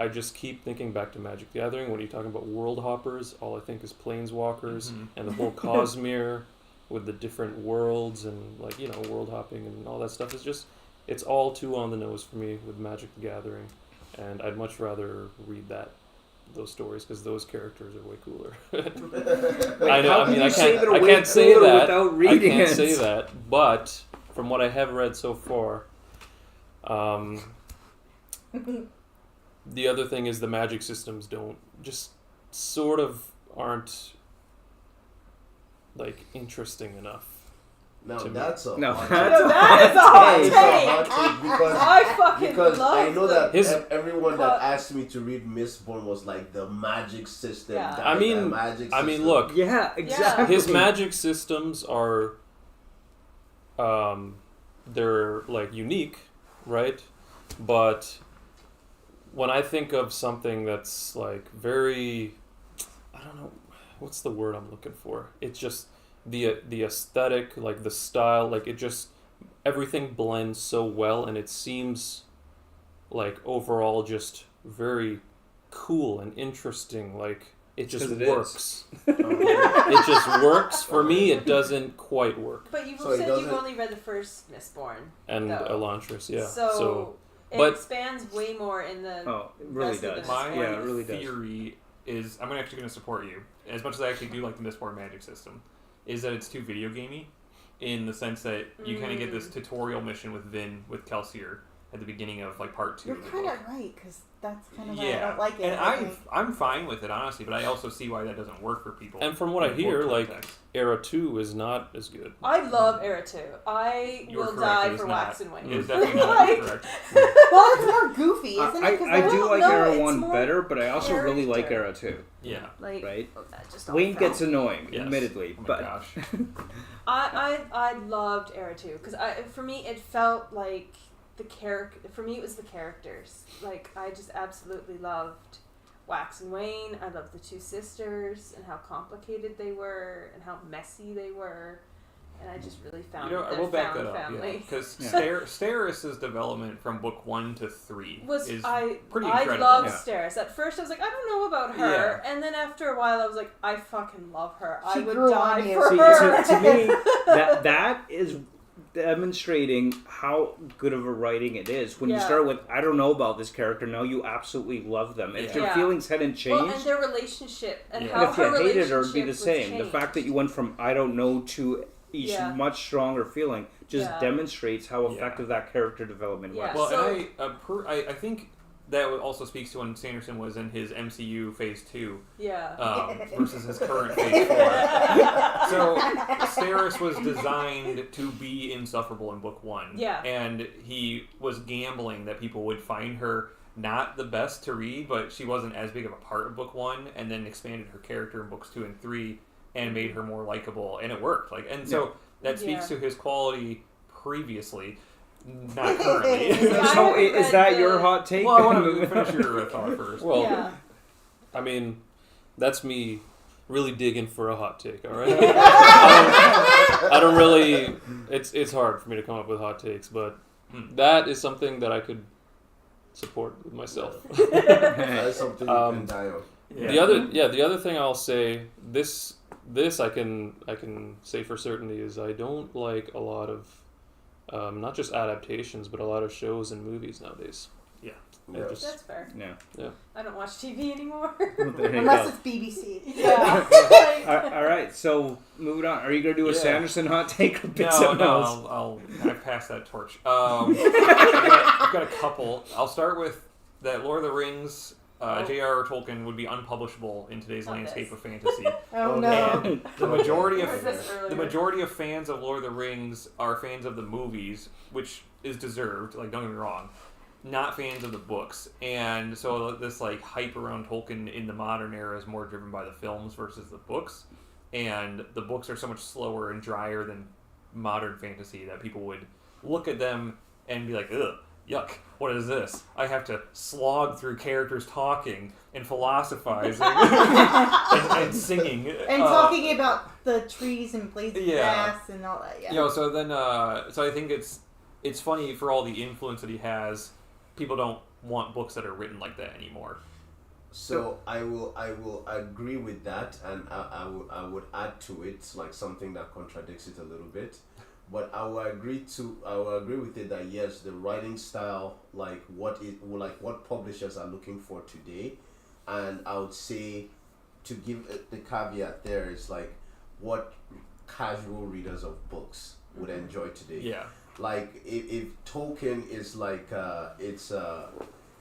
I just keep thinking back to Magic the Gathering. When you're talking about world hoppers, all I think is planeswalkers and the whole Cosmere with the different worlds and like world hopping and all that stuff is just it's all too on the nose for me with Magic the Gathering, and I'd much rather read those stories because those characters are way cooler. I know. I mean, I can't say that without reading I can't it. say that, but from what I have read so far, the other thing is the magic systems aren't like interesting enough. Now to me. that's a No, hot That is a hot take. take. It's a hot take I love I know that His- everyone that asked me to read Mistborn was like the magic system. Yeah. guy, I mean- the magic I mean, system. look, Yeah, exactly. his magic systems are, they're like unique, right? But when I think of something that's like very, I don't know, what's the word I'm looking for? It's just the aesthetic, like the style, like it just, everything blends so well, and it seems like overall just very cool and interesting. Like it just 'Cause it works. It just works. For me, it doesn't quite work. But you So it said you've doesn't- only read the first Mistborn. And No. Elantris, yeah. So it but- expands way more in the. Oh, it really Rest of does. the My Yeah, it really does. theory is, actually going to support you, as much as I actually do like the Mistborn magic system, is that it's too video gamey. in the sense that you kind of get this tutorial mission with Vin with Kelsier at the beginning of like part 2. You're of the kind book. of right, because that's kind of why I Yeah, don't like it. and I think. I'm fine with it honestly, but I also see why that doesn't work for people. And from what I in hear, book like context. Era 2 is not as good. I love Era 2. I You're will correct, die it is for not- Wax and Wayne. It is definitely not Like- correct. Well, it's more goofy, isn't it? 'Cause I do don't like know, Era it's 1 more better, but I also really like character. Era 2. Yeah. Like, Right? that just all Wayne felt- gets annoying, Yes. admittedly, Oh my but gosh. I loved Era 2 because for me it felt like the character. For me, it was the characters. Like I just absolutely loved Wax and Wayne. I loved the two sisters and how complicated they were and how messy they were. And I just really found You know, I their will back found that up, family. because Yeah. Steris's development from book 1 to 3 Was is I pretty I incredible. loved Yeah. Steris. At first I was like, I don't know about her. And then after a while I was like, I fucking love her. I She would grew die on you. for see, her. to me, that is demonstrating how good of a writing it is. When you Yeah. start with, I don't know about this character, now you absolutely love them. If Yeah. your Yeah. feelings hadn't changed, Well, and their relationship and Yeah. how and if you her hated her, it'd be the relationship same. was The fact that changed. you went from I don't know to each Yeah. much stronger feeling just Yeah. demonstrates how Yeah. effective that character development Yeah. was. Well, So- and I think that also speaks to when Sanderson was in his MCU Phase 2 Yeah. versus his current Phase 4. So Steris was designed to be insufferable in book 1. Yeah. And he was gambling that people would find her not the best to read, but she wasn't as big of a part of book 1, and then expanded her character in books 2 and 3 and made her more likable, and it worked. So that speaks Yeah. to his quality previously, not currently. I So haven't is read that the- your hot take? Well, I want to finish your thought first. Well, Yeah. I mean, that's me really digging for a hot take, all right? I don't really... It's hard for me to come up with hot takes, but that is something that I could support with myself. That's something you Um, can die on. The other thing I'll say, this I can say for certainty is I don't like a lot of not just adaptations, but a lot of shows and movies nowadays. Yeah. I Yeah. just- That's fair. Yeah. I don't watch TV anymore. There you Unless go. it's BBC. Yeah. All right, so moving on. Are you going to do a Yeah. Sanderson hot take or pick No, something else? I pass that torch. I've got a couple. I'll start with that Lord of the Rings. J.R.R. Tolkien would be unpublishable in today's Not landscape this. of fantasy. Oh no. And the majority I heard this of earlier. the majority of fans of Lord of the Rings are fans of the movies, which is deserved. Like, don't get me wrong, not fans of the books. And so this like hype around Tolkien in the modern era is more driven by the films versus the books. And the books are so much slower and drier than modern fantasy that people would look at them and be like, ugh, yuck, what is this? I have to slog through characters talking and philosophizing and singing. And talking about the trees and blades of Yeah. grass and all that. Yeah. You know, so then, so I think it's funny for all the influence that he has, people don't want books that are written like that anymore. So I will agree with that, and I would add to it like something that contradicts it a little bit, but I will agree with it that yes, the writing style, like what publishers are looking for today, and I would say to give the caveat there is like what casual readers of books would enjoy today. Yeah. Like if Tolkien is like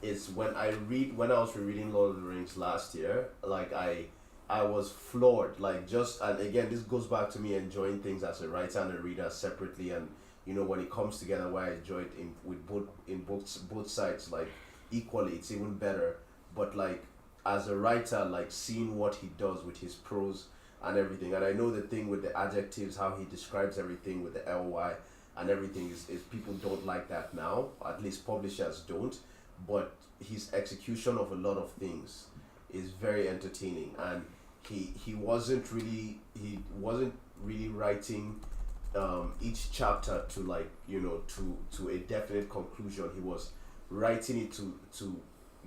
it's when I was rereading Lord of the Rings last year, like I was floored, like just, and again this goes back to me enjoying things as a writer and a reader separately, and you know when it comes together where I enjoy it with both sides like equally, it's even better. But like as a writer, like seeing what he does with his prose and everything, and I know the thing with the adjectives, how he describes everything with the ly and everything is people don't like that now, at least publishers don't, but his execution of a lot of things is very entertaining, and he wasn't really writing each chapter to like, you know, to a definite conclusion. He was writing it to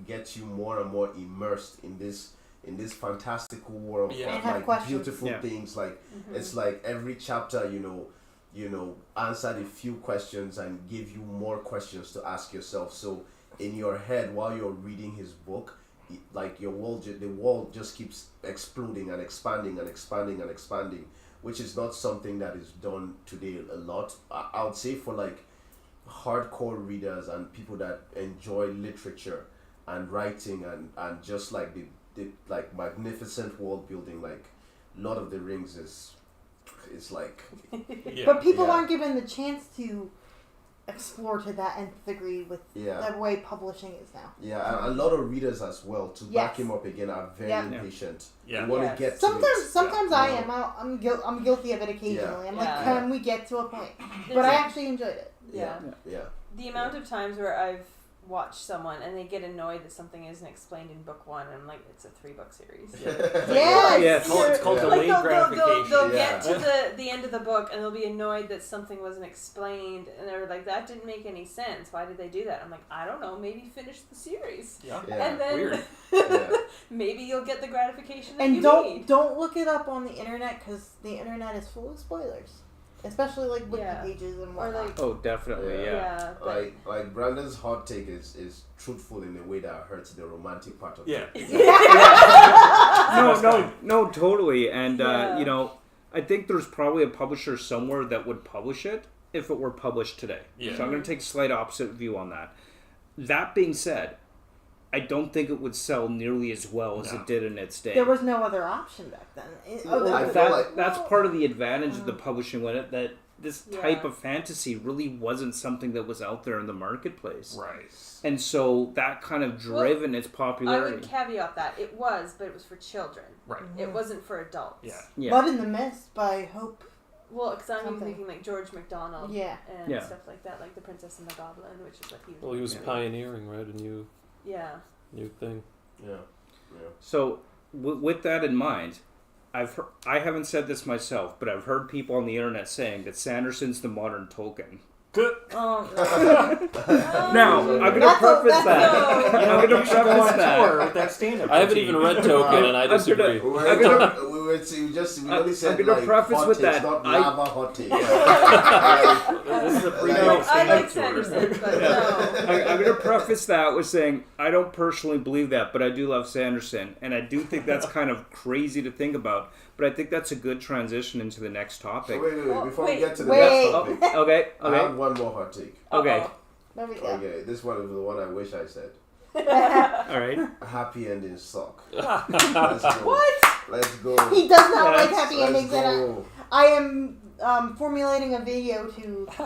get you more and more immersed in this fantastical world Yeah. of And have like questions. beautiful Yeah. things, like it's like every chapter, you know, answered a few questions and give you more questions to ask yourself. So in your head, while you're reading his book, like the world just keeps exploding and expanding and expanding and expanding. which is not something that is done today a lot. I would say for like hardcore readers and people that enjoy literature and writing and just like the like magnificent world building, like Lord of the Rings is like But people Yeah. aren't given the chance to explore to that nth degree with yeah. the way publishing is now. Yeah, and a lot of readers as well, to Yes. back him up again, are very Yeah. impatient. Yeah. They want Yes. to get to Sometimes it. I Yeah. am. I'm guilty of it occasionally. I'm like, Yeah. can we get to a point? But There's I a- actually enjoyed it. Yeah. Yeah. The amount of times where I've watched someone and they get annoyed that something isn't explained in book 1, and I'm like, it's a 3-book series. Yes. Yeah. It's called Yeah. delayed gratification. They'll Yeah. get to the end of the book and they'll be annoyed that something wasn't explained, and they're like, that didn't make any sense. Why did they do that? I'm like, I don't know. Maybe finish the series. Yeah. Yeah. And then Weird. Yeah. maybe you'll get the gratification that And you don't need. don't look it up on the internet because the internet is full of spoilers, especially like wiki Yeah. pages and Or whatnot. like, Oh, definitely, yeah. but Like Brandon's hot take is truthful in a way that hurts the romantic part of Yeah. it. No, totally. And, Yeah. you know, I think there's probably a publisher somewhere that would publish it if it were published today. Yeah. So I'm going to take a slight opposite view on that. That being said, I don't think it would sell nearly as well as No. it did in its day. There was no other option back then. Well, I feel that, like- that's part of the advantage of the publishing when it that this type Yeah. of fantasy really wasn't something that was out there in the marketplace. Right. And so that kind of driven its I popularity. would caveat that. It was, but it was for children. Right. It wasn't for adults. Yeah. Yeah. Blood in the Mist by Hope. Well, because I'm Something. thinking like George MacDonald Yeah. and Yeah. stuff like that, like The Princess and the Goblin, which is what he was. Well, he was doing. pioneering, right? A new thing. Yeah. So, with that in mind, I haven't said this myself, but I've heard people on the internet saying that Sanderson's the modern Tolkien. Oh, Now, I'm going to That's a- preface that's that. You know, I'm going you to should go preface on that. tour with that stand-up. I haven't routine. even read Token, and I I'm gonna- disagree. We only said I'm gonna like preface hot with takes, that. not I- lava hot takes. This is a Like- pre-built I stand-up like tour. Sanderson, but no. I'm going to preface that with saying I don't personally believe that, but I do love Sanderson, and I do think that's kind of crazy to think about. But I think that's a good transition into the next topic. Wait, before Wait, we get to the wait. next topic, Okay, I have okay, one more hot take. okay. Uh-oh. There we go. Okay, this one is the one I wish I said. All right. Happy endings suck. What? Let's go. What? Let's go. He does not like Let's- happy endings, and go. I am formulating a video to be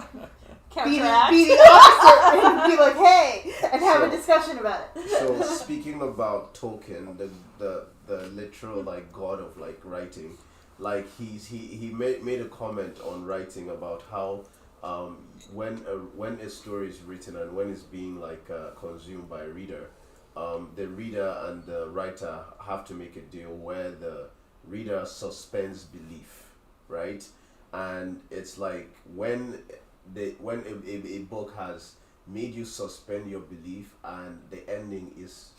Counteract. the opposite and be like, hey, and have a discussion about it. So speaking about Tolkien, the literal like god of like writing, like he made a comment on writing about how when a story is written and when it's being like consumed by a reader, the reader and the writer have to make a deal where the reader suspends belief, right? And it's like when a book has made you suspend your belief and the ending is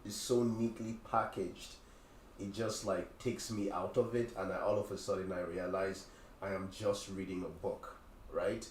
so neatly packaged, it just like takes me out of it, and all of a sudden I realize I am just reading a book, right?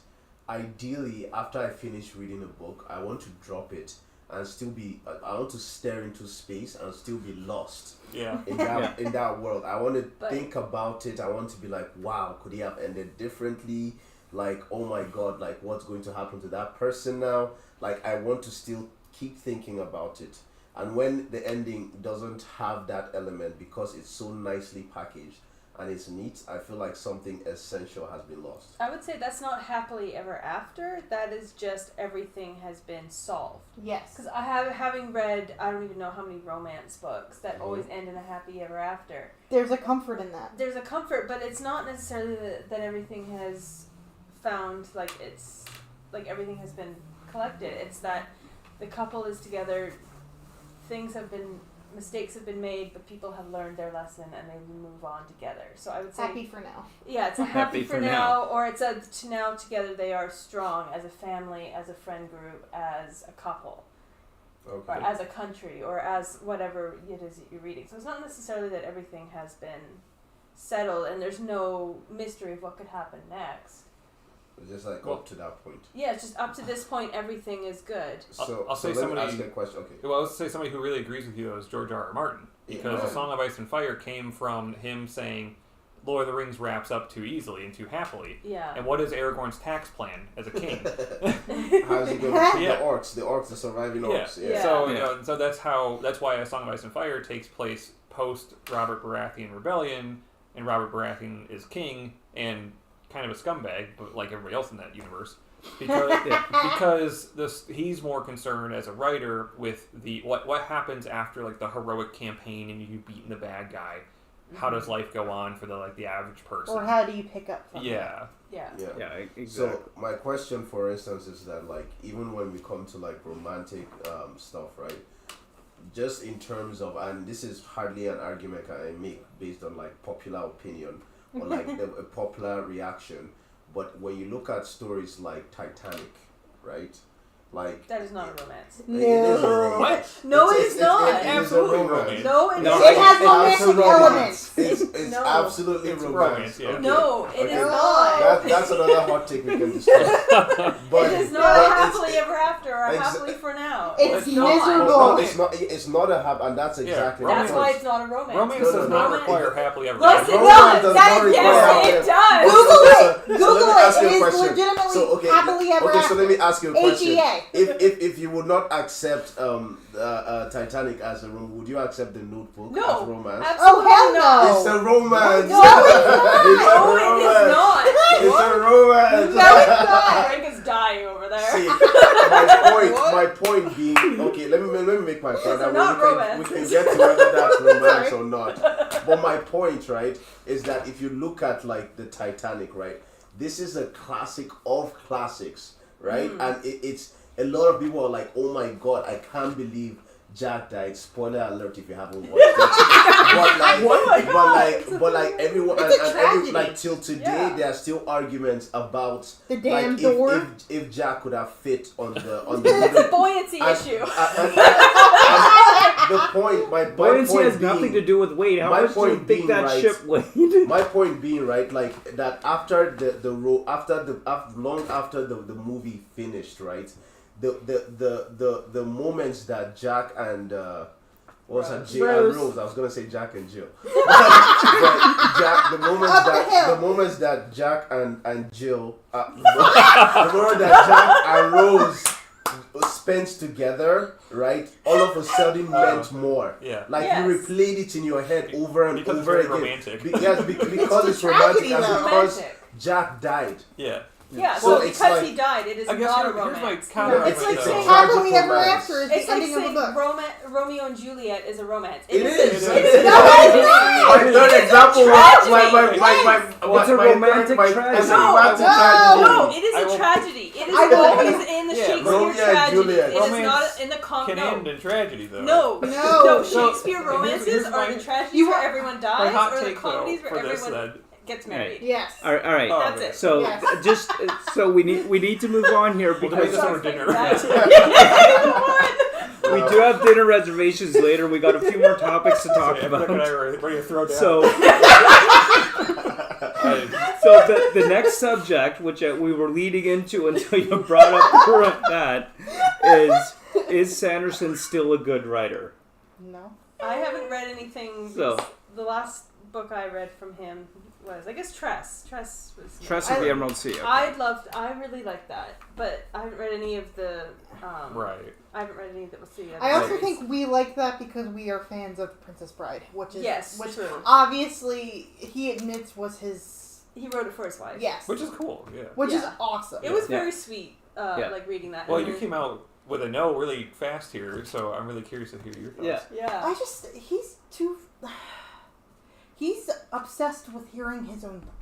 Ideally, after I finish reading a book, I want to drop it and still be I want to stare into space and still be lost Yeah. in that in that world. I want to But- think about it. I want to be like, wow, could he have ended differently? Like, oh my god, like what's going to happen to that person now? Like, I want to still keep thinking about it. And when the ending doesn't have that element because it's so nicely packaged and it's neat, I feel like something essential has been lost. I would say that's not happily ever after. That is just everything has been solved. Yes. Because having read, I don't even know how many romance books that always end in a happy ever after. There's a comfort in that. There's a comfort, but it's not necessarily that everything has found, like, it's, like, everything has been collected. It's that the couple is together, mistakes have been made, but people have learned their lesson and they move on together. So I would say, Happy for now. yeah, it's a happy for now, or it's a now together they are strong as a family, as a friend group, as a couple, or Okay. as a country, or as whatever it is that you're reading. So it's not necessarily that everything has been settled and there's no mystery of what could happen next. Just like up to that point. Yeah, it's just up to this point everything is good. So I'll say let me somebody- ask you a question. Okay. Well, I would say somebody who really agrees with you though is George R.R. Martin, because Yeah. A Song of Ice and Fire came from him saying, Lord of the Rings wraps up too easily and too happily. Yeah. And what is Aragorn's tax plan as a king? How's he going to feed Yeah. the orcs, the surviving orcs? Yeah. So so that's why A Song of Ice and Fire takes place post Robert Baratheon rebellion, and Robert Baratheon is king and kind of a scumbag, but like everybody else in that universe, because he's more concerned as a writer with the what happens after like the heroic campaign and you beating the bad guy. How does life go on for the average person? Or how do you pick up from Yeah. Yeah. Exactly. So my question, for instance, is that like even when we come to like romantic stuff, right? Just in terms of, and this is hardly an argument I make based on like popular opinion or like a popular reaction, but when you look at stories like Titanic, right? Like That is not a romance. it is a romance. No, it's not. It is a Absolutely romance. romance. No, it No, isn't. It has It's romantic romance. elements. It's No. absolutely It's romance. romance, yeah. Okay. No, it Okay. is not. That's another hot take we can discuss. But It is not but a it's- happily ever after or Exa- happily for now. It's not. miserable. No, it's not a hap, and that's Yeah, exactly That's the why point. it's not a romance. Romance No, does no, not no. require happily ever Yes, after. it Romance does. does That, not require yes, happily it ever- does. Google So it. let me Google ask it. you a It is question. legitimately So, okay, happily ever okay, after. so let me ask you a question. HEA. If you would not accept Titanic as a romance, would you accept the Notebook No, as romance? absolutely Oh, hell not. It's a romance. No, it's not. It's a No, it is romance. not. It's a romance. No, it's not. Frank is dying over there. See, my point being, okay, let me make my point. Those are and not we can romances. get to whether that's romance or not. But my point, right, is that if you look at like the Titanic, right, this is a classic of classics, right? And it's a lot of people are like, oh my god, I can't believe Jack died. Spoiler alert if you haven't watched it. but like everyone It's a and tragedy. like till today Yeah. there are still arguments about The damn like, door. if Jack could have fit on the It's a buoyancy and- issue. and the point, my Buoyancy point has nothing to being, do with weight. How my much do you point think being, that right, ship weighed? my point being, right, like that after long after the movie finished, right, the moments that Jack and what was that? Rose. Rose. I was gonna say Jack and Jill. But Jack, the moments that Jack and Jill, the moment that Jack and Rose spent together, right? All of a sudden meant more. Yeah. Like Yes. you replayed it in your head over and Because it's over very again. romantic. Because it's a romantic tragedy, and though. because Romantic. Jack died. Yeah. Yeah, So so it's because like- he died, it is I guess not a here's my romance. counter It's like argument, saying though. Happily ever romance. after is It's the like ending of saying the book. Romeo and Juliet is a romance. It is. It is It not. is. My third example was It's a romantic tragedy. It's a No, romantic no. tragedy. No, it is I a will- tragedy. It is I will- always in the Yeah, Shakespeare Romeo and tragedy. Juliet. It is Romance not in the Can end in tragedy, though. No, No. no. So, Shakespeare here's romances are my- the tragedies You where are- everyone My dies, hot or the take, comedies though, where for this, everyone then. gets married. Yes. All right. Oh, That's okay. it. So Yes. just so we need to move on here We'll debate because this over dinner. we do have dinner reservations later. We got a few more topics to talk Epic and I about. were ready to throw down. So the next subject, which we were leading into until you brought up that, is Sanderson still a good writer? No. I haven't read anything. So- The last book I read from him was, I guess, Tress. Tress was. Tress of the Emerald Sea. Okay. I really liked that, but I haven't read any of the. Right. I haven't read any that was the. I also series. think we like that because we are fans of Princess Bride, which is Yes, which true. obviously he admits was his He wrote it for his wife. yes, Which is cool, yeah. which is Yeah. awesome. It was Yeah. very sweet, Yeah. like reading that. Well, And you then- came out with a no really fast here, so I'm really curious to hear your thoughts. Yeah. Yeah. I just he's obsessed with hearing his own thoughts.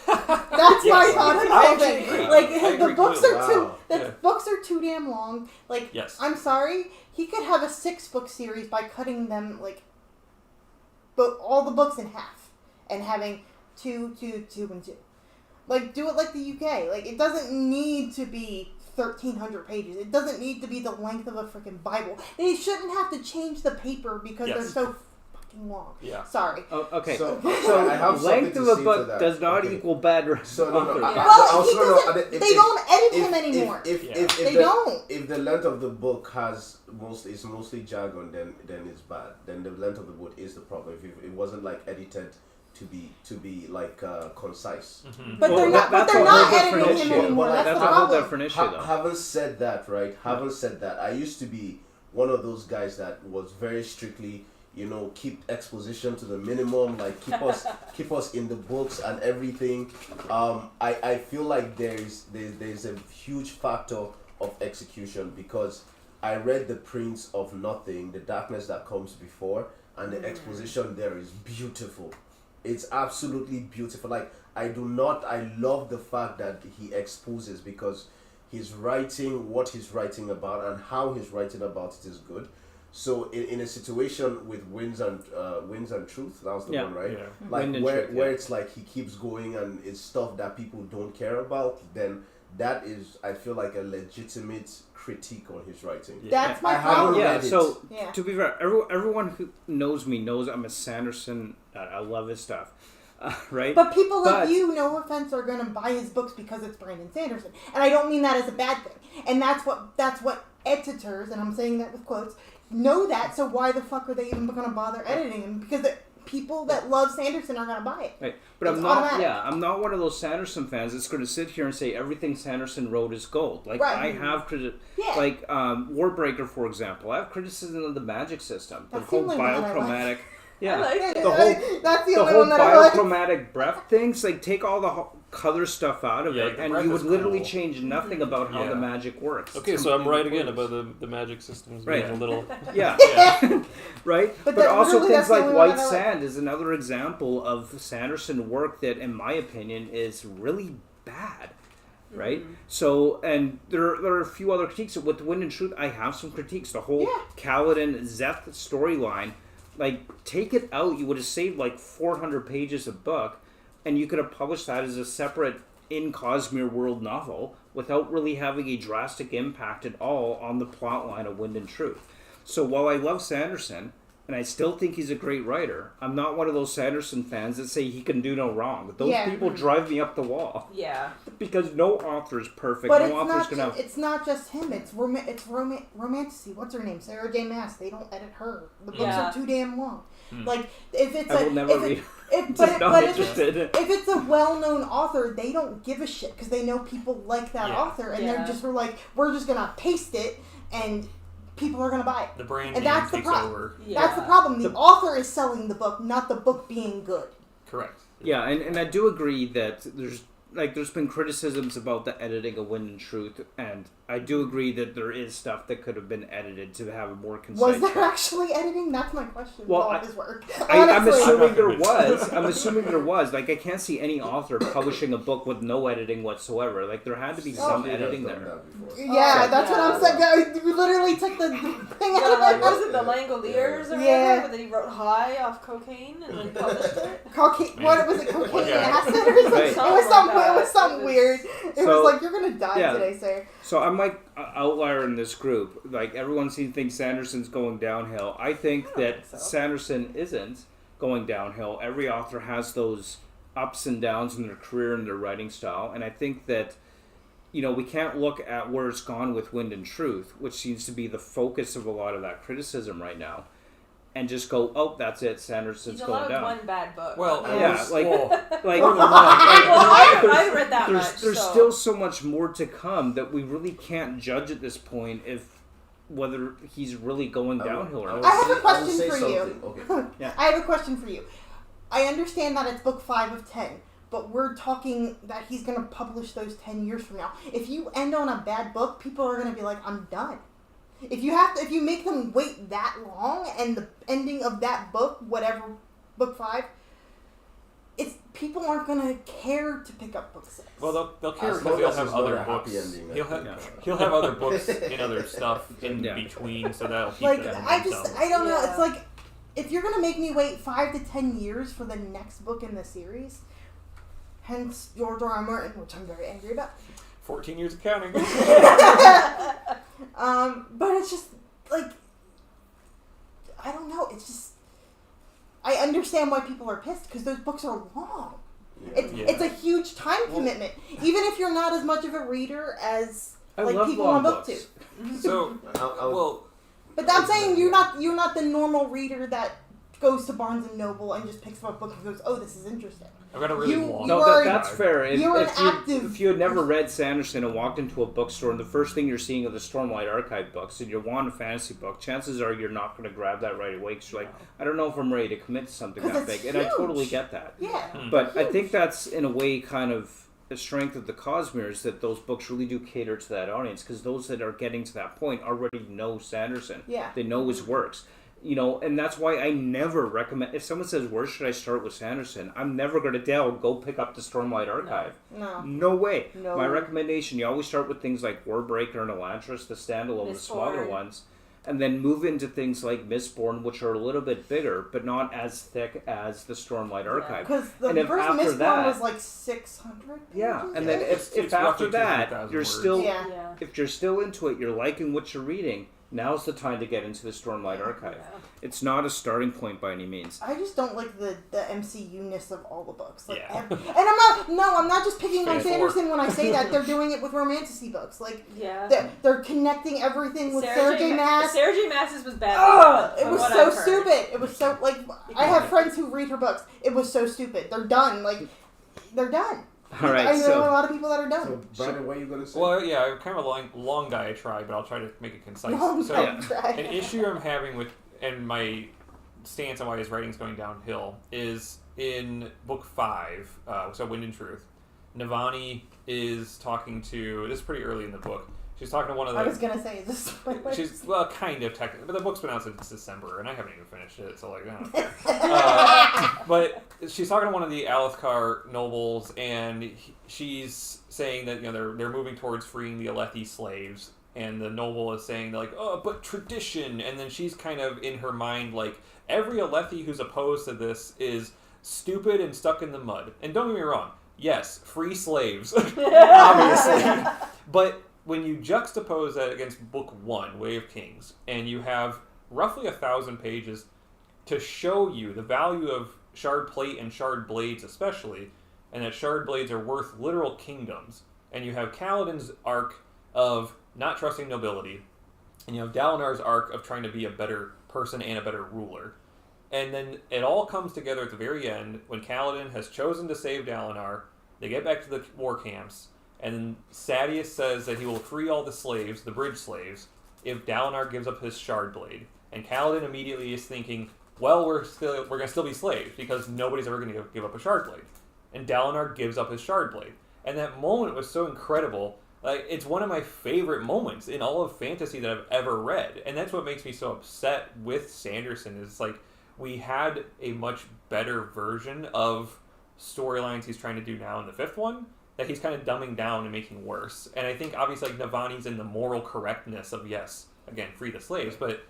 That's my Yes. thought I on the whole actually thing. agree. Like I the agree books completely. are too Wow. the Yeah. books are too damn long. Like Yes. I'm sorry, he could have a 6-book series by cutting them like all the books in half and having 2, 2, 2, and 2. Like do it like the UK. Like it doesn't need to be 1,300 pages. It doesn't need to be the length of a freaking Bible. They shouldn't have to change the paper because Yes. they're so fucking long. Yeah. Sorry. Oh, okay. So, So I have length something of to a say book to that. does not Okay. equal bad writing. So no, Yeah. Well, he also doesn't, they don't edit him anymore. If They the, don't. If the length of the book is mostly jargon, then it's bad. Then the length of the book is the problem. If it wasn't like edited to be like concise. Mm-hmm. But they're not. But that's they're a not whole different editing him issue. anymore. That's That's the a whole problem. different issue, though. Haven't said that, right? Haven't said that. I used to be one of those guys that was very strictly, keep exposition to the minimum, like keep us in the books and everything. I feel like there's a huge factor of execution, because I read The Prince of Nothing, The Darkness That Comes Before, and the exposition there is beautiful. It's absolutely beautiful. Like, I love the fact that he exposes, because he's writing what he's writing about and how he's writing about it is good. So in a situation with Winds and Truth, that was the one, right? Yeah. Like Wind and where Truth, where yeah. it's like he keeps going and it's stuff that people don't care about, then that is, I feel like, a legitimate critique on his writing. That's my I haven't problem. Yeah, read it. so Yeah. to be fair, everyone who knows me knows I'm a Sanderson. I love his stuff, right? But people like But- you, no offense, are gonna buy his books because it's Brandon Sanderson, and I don't mean that as a bad thing. And that's what editors, and I'm saying that with quotes, know that. So why the fuck are they even gonna bother editing him? Because the people that love Sanderson are gonna buy it. Right. But It's I'm not. automatic. Yeah, I'm not one of those Sanderson fans that's going to sit here and say everything Sanderson wrote is gold. Like Right. I have Yeah. like Warbreaker, for example. I have criticism of the magic system, That's the the whole only one I like. biochromatic. Yeah, I like Yeah, it. the whole that's the the only whole one that I like. biochromatic breath things. Like take all the color stuff out of Yeah, it, the and breath you would is literally cool. change nothing about how Yeah. the magic works. Okay, It's so I'm right completely again pointless. about the magic systems Right. being a little. Yeah, Yeah. right. But But, that- also literally, things that's the like only one White that I like. Sand is another example of Sanderson work that, in my opinion, is really bad. Right. So, and there are a few other critiques with Wind and Truth. I have some critiques. The whole Yeah. Kaladin Zeth storyline, like, take it out. You would have saved like 400 pages of book, and you could have published that as a separate in Cosmere World novel without really having a drastic impact at all on the plot line of Wind and Truth. So while I love Sanderson, and I still think he's a great writer, I'm not one of those Sanderson fans that say he can do no wrong. Those Yeah. people drive me up the wall. Yeah. Because no author is perfect. But no it's author's not. gonna have. It's not just him. It's romantasy. What's her name? Sarah J. Maas. They don't edit her. The books Yeah. are too damn long. Like if it's I will never if it- read. if, Just not but if it's, interested. if it's a well-known author, they don't give a shit because they know people like that Yeah. author, and Yeah. they're just like, we're just gonna paste it, and people are gonna buy it. The brand And name that's the takes problem. over. Yeah. That's the problem. The author is selling the book, not the book being good. Correct. Yeah, and I do agree that there's been criticisms about the editing of Wind and Truth, and I do agree that there is stuff that could have been edited to have a more concise. Was there actually editing? That's my question. Well, with all I- his work. I'm Honestly. assuming there was. I'm assuming there was. Like, I can't see any author publishing a book with no editing whatsoever. Like, there had to be some Somebody has editing done there. that before. Yeah, that's what I'm saying. Guys, we literally took the thing out of my What was it, the Langoliers or Yeah. whatever, that he wrote high off cocaine and then published it? What was it? Cocaine Yeah. acid or something? Right. It was something. It was something It was- weird. It So- was like, you're gonna die yeah. today, sir. So I'm like an outlier in this group. Like, everyone seems to think Sanderson's going downhill. I think that think so. Sanderson isn't going downhill. Every author has those ups and downs in their career and their writing style, and I think that, we can't look at where it's gone with Wind and Truth, which seems to be the focus of a lot of that criticism right now, and just go, oh, that's it, Sanderson's He's going allowed down. one bad book. Well, Yeah, like- well, Like, Well, I read that there's much. there's so. still so much more to come that we really can't judge at this point if whether he's really going downhill or I not. I have a will question say for you. something. Okay. Yeah. I have a question for you. I understand that it's book 5 of 10, but we're talking that he's gonna publish those 10 years from now. If you end on a bad book, people are gonna be like, I'm done. If you make them wait that long, and the ending of that book, whatever, book 5, people aren't gonna care to pick up book 6. well, they'll care As because long he'll as have it's not other a books. happy ending, I He'll think. have he'll have other books and other stuff in Yeah. between, so that'll keep Like, them. I themselves. don't know. Yeah. It's like, if you're gonna make me wait 5 to 10 years for the next book in the series, hence George R. R. Martin, which I'm very angry about. 14 years of counting. But it's just like, I don't know. It's just, I understand why people are pissed because those books are long. Yeah. It's a huge time commitment, even if you're not as much of a reader as I like love people long on book books. 2. So, I'll- well, But I'm saying you're not the normal reader that goes to Barnes and Noble and just picks up a book and goes, "Oh, this is interesting." I've got a really You- long. you No, are- that's fair. you're an If active- if you had never read Sanderson and walked into a bookstore and the first thing you're seeing are the Stormlight Archive books and you want a fantasy book, chances are you're not going to grab that right away because you're like, I don't know if I'm ready to commit to something 'Cause that it's big. And I huge. totally get that. Yeah. But I think that's, in a way, kind of the strength of the Cosmere is that those books really do cater to that audience because those that are getting to that point already know Sanderson. Yeah. They know his works. You know, and that's why I never recommend, if someone says, where should I start with Sanderson? I'm never going to tell, go pick up the Stormlight Archive. No. No way. No. My recommendation, you always start with things like Warbreaker and Elantris, the standalone, the smaller Mistborn. ones, and then move into things like Mistborn, which are a little bit bigger, but not as thick as the Stormlight Archive. Because the And if first after Mistborn that- was like 600 pages. Yeah, and then if It's after roughly that 2,000 you're words. still Yeah. Yeah. if you're still into it, you're liking what you're reading, now's the time to get into the Stormlight Archive. Yeah. It's not a starting point by any means. I just don't like the MCU-ness of all the books. Like, Yeah. and I'm not just picking on Phase Sanderson when I say that. They're doing it with romantasy books. Like, Yeah. they're connecting everything with Sarah J. Maas. Sarah J. Maas's was bad. Ugh, it from was what so I've heard. stupid. It was so, like, I have friends who read her books. It was so stupid. They're done. Like, they're done. All right, I know a so lot of people that are So, done. Brandon, what are you gonna say? Well, yeah, I'm kind of a long diatribe, but I'll try to make it concise. Long So, time try. an issue I'm having with, and my stance on why his writing's going downhill, is in book 5, so Wind and Truth. Navani is talking to, this is pretty early in the book, she's talking to one of the... I was gonna say, is this spoiler? She's, well, kind of technically, but the book's been out since December, and I haven't even finished it, so, like, I don't care. But she's talking to one of the Alethkar nobles, and she's saying that, you know, they're moving towards freeing the Alethi slaves, and the noble is saying, like, oh, but tradition, and then she's kind of, in her mind, like, every Alethi who's opposed to this is stupid and stuck in the mud. And don't get me wrong, yes, free slaves, obviously. But when you juxtapose that against Book 1, Way of Kings, and you have roughly 1,000 pages to show you the value of shard plate and shard blades especially, and that shard blades are worth literal kingdoms, and you have Kaladin's arc of not trusting nobility, and you have Dalinar's arc of trying to be a better person and a better ruler. And then it all comes together at the very end when Kaladin has chosen to save Dalinar. They get back to the war camps, and Sadeas says that he will free all the slaves, the bridge slaves, if Dalinar gives up his shard blade. And Kaladin immediately is thinking, well, we're gonna still be slaves because nobody's ever gonna give up a shard blade. And Dalinar gives up his shard blade. And that moment was so incredible. Like, it's one of my favorite moments in all of fantasy that I've ever read. And that's what makes me so upset with Sanderson, is like, we had a much better version of storylines he's trying to do now in the 5th one that he's kind of dumbing down and making worse. And I think obviously like Navani's in the moral correctness of, yes, again, free the slaves, but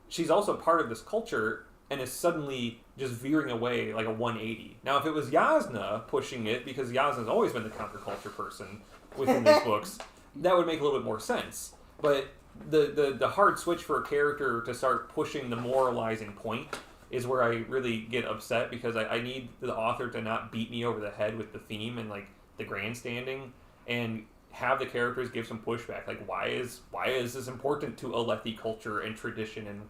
she's also part of this culture and is suddenly just veering away like a 180. Now, if it was Yasna pushing it, because Yasna's always been the counterculture person within these books, that would make a little bit more sense. But the hard switch for a character to start pushing the moralizing point is where I really get upset, because I need the author to not beat me over the head with the theme and like the grandstanding, and have the characters give some pushback. Like, why is this important to Alethi culture and tradition, and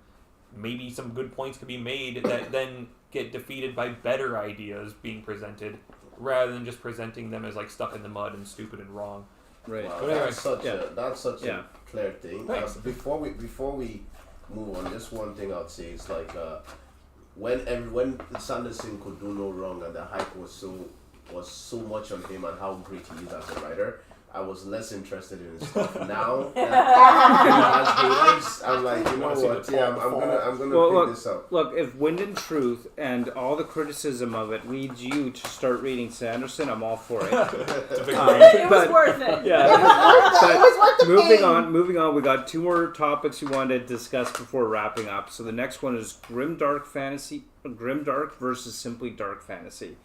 maybe some good points could be made that then get defeated by better ideas being presented, rather than just presenting them as like stuck in the mud and stupid and wrong. Right. Wow, But anyway, that's such yeah. a clear thing. Thanks. Before we move on, just one thing I'd say is like when Sanderson could do no wrong and the hype was so much on him and how great he is as a writer, I was less interested in his stuff. Now that as haters, I'm like, you know Wanna see what? the Yeah, fall. I'm gonna Well, pick this up. Look, if Wind and Truth and all the criticism of it leads you to start reading Sanderson, I'm all for it. It's a big It was But- worth it. Yeah. It was worth the pain. Moving on. We got 2 more topics we wanted to discuss before wrapping up. So the next one is grimdark versus simply dark fantasy.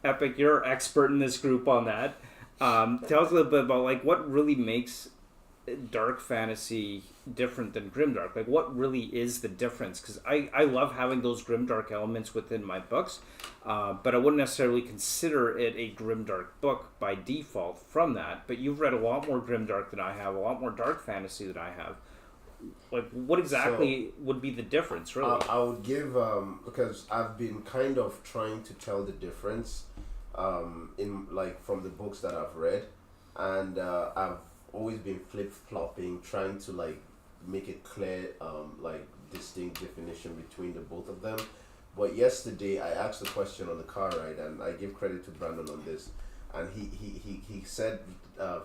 Epic, you're expert in this group on that. Tell us a little bit about like what really makes dark fantasy different than grimdark. Like, what really is the difference? Because I love having those grimdark elements within my books, but I wouldn't necessarily consider it a grimdark book by default from that. But you've read a lot more grimdark than I have, a lot more dark fantasy than I have. what exactly would be the difference, really? I would give because I've been kind of trying to tell the difference in like from the books that I've read, and I've always been flip-flopping, trying to like make a clear like distinct definition between the both of them. But yesterday I asked the question on the car ride, and I give credit to Brandon on this, and he said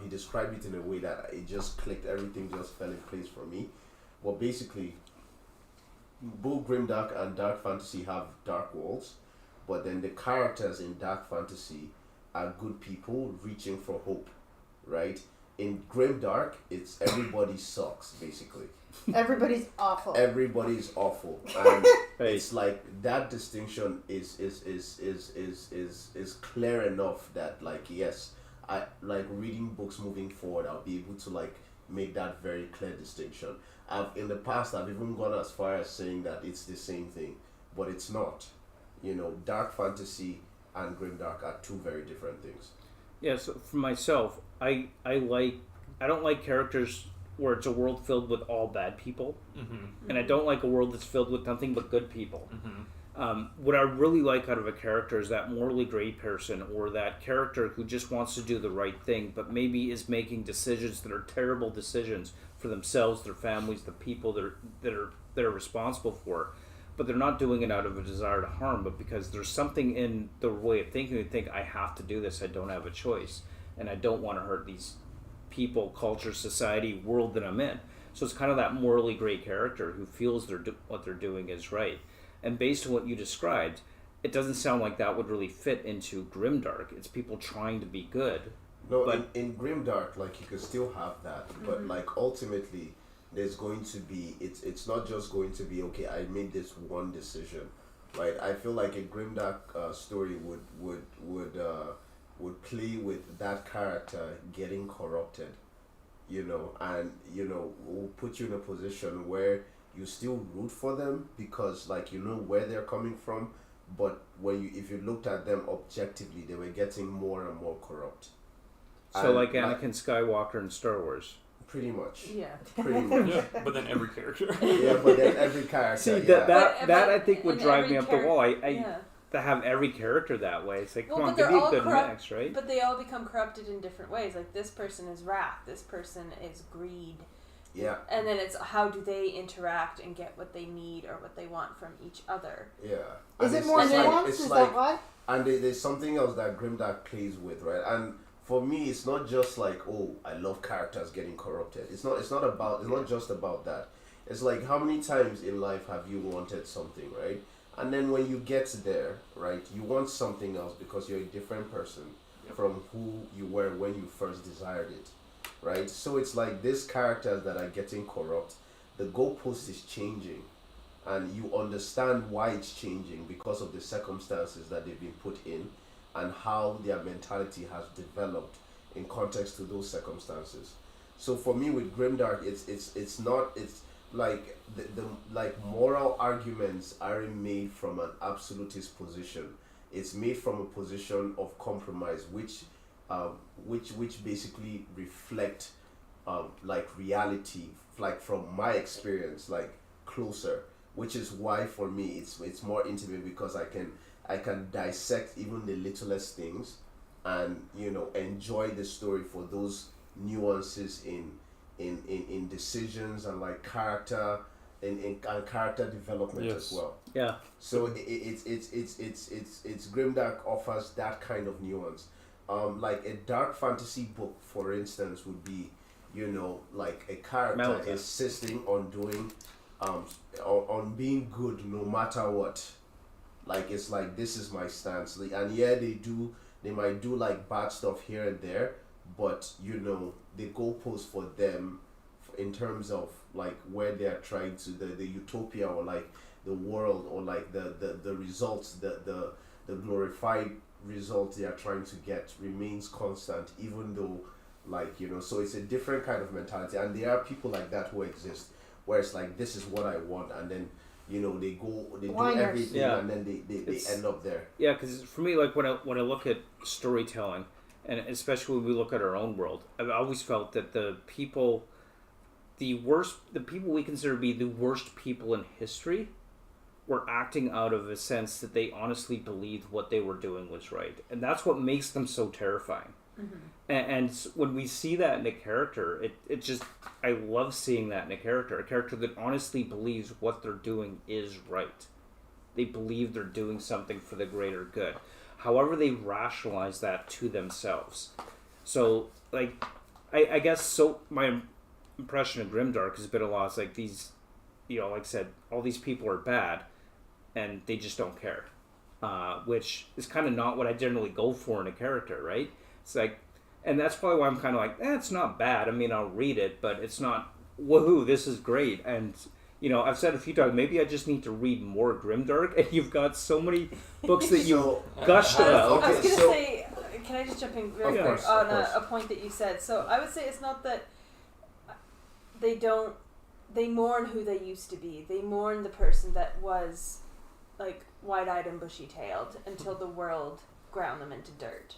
he described it in a way that it just clicked, everything just fell in place for me. Well, basically, both grimdark and dark fantasy have dark worlds, but then the characters in dark fantasy are good people reaching for hope, right? In grimdark, it's everybody sucks, basically. Everybody's awful. Everybody's awful, and Right. it's like that distinction is clear enough that like yes, I like reading books moving forward. I'll be able to like make that very clear distinction. In the past I've even gone as far as saying that it's the same thing, but it's not. You know, dark fantasy and grimdark are two very different things. Yeah, so for myself, I don't like characters where it's a world filled with all bad people, and I don't like a world that's filled with nothing but good people. What I really like out of a character is that morally gray person, or that character who just wants to do the right thing, but maybe is making decisions that are terrible decisions for themselves, their families, the people that are responsible for. But they're not doing it out of a desire to harm, but because there's something in their way of thinking. They think, I have to do this, I don't have a choice, and I don't want to hurt these people, culture, society, world that I'm in. So it's kind of that morally gray character who feels what they're doing is right. And based on what you described, it doesn't sound like that would really fit into grimdark. It's people trying to be good. No, But in grimdark, like you could still have that, but like ultimately, there's going to be it's not just going to be okay. I made this one decision, right? I feel like a grimdark story would play with that character getting corrupted, you know, and you know will put you in a position where you still root for them because like you know where they're coming from, but if you looked at them objectively, they were getting more and more corrupt. so And, like Anakin Skywalker in Star Wars. pretty much. Yeah. Pretty much. Yeah, but then every character. Yeah, but then every character. See, yeah. that I think would and drive every me up the wall. I yeah. to have every character that way. It's like, Well, come on, but give they're me a all good corrupt- mix, right? But they all become corrupted in different ways. Like this person is wrath, this person is greed. Yeah, And then it's how do they interact and get what they need or what they want from each other. yeah. Is And it it's- more it's nuanced? like, it's Is like, that why? and there's something else that Grimdark plays with, right? And for me, it's not just like, oh, I love characters getting corrupted. It's not just about that. It's like how many times in life have you wanted something, right? And then when you get there, right, you want something else because you're a different person from who you were when you first desired it, right? So it's like these characters that are getting corrupt, the goalpost is changing, and you understand why it's changing because of the circumstances that they've been put in and how their mentality has developed in context to those circumstances. So for me with Grimdark, it's like the like moral arguments aren't made from an absolutist position. It's made from a position of compromise, which basically reflect like reality, like from my experience, like closer. Which is why for me it's more intimate because I can dissect even the littlest things, and you know enjoy the story for those nuances in decisions and like character and character development as well. Yeah. So it's Grimdark offers that kind of nuance. Like a dark fantasy book, for instance, would be, you know, like a character Melta. insisting on doing, on being good no matter what. Like it's like this is my stance, and yeah, they might do like bad stuff here and there, but you know the goalpost for them, in terms of like where they are trying to the utopia or like the world or like the results, the glorified results they are trying to get remains constant, even though like you know. So it's a different kind of mentality, and there are people like that who exist where it's like this is what I want, and then you know they do Whiners. everything, Yeah. and then they end up there. Yeah, because for me, like when I look at storytelling, and especially when we look at our own world, I've always felt that the people the people we consider to be the worst people in history were acting out of a sense that they honestly believed what they were doing was right. And that's what makes them so terrifying. Mm-hmm. And when we see that in a character, it just, I love seeing that in a character that honestly believes what they're doing is right. They believe they're doing something for the greater good. However, they rationalize that to themselves. So, like, I guess, so my impression of Grimdark has been a lot, it's like these, you know, like I said, all these people are bad, and they just don't care. Which is kind of not what I generally go for in a character, right? It's like, and that's probably why I'm kind of like, it's not bad. I mean, I'll read it, but it's not, woohoo, this is great. And, you know, I've said a few times, maybe I just need to read more Grimdark, and you've got so many books that you gushed about. I was going to so- say, can I just jump in very Of quick course, on of course. a point that you said? So I would say it's not that they mourn who they used to be. They mourn the person that was, like, wide-eyed and bushy-tailed until the world ground them into dirt.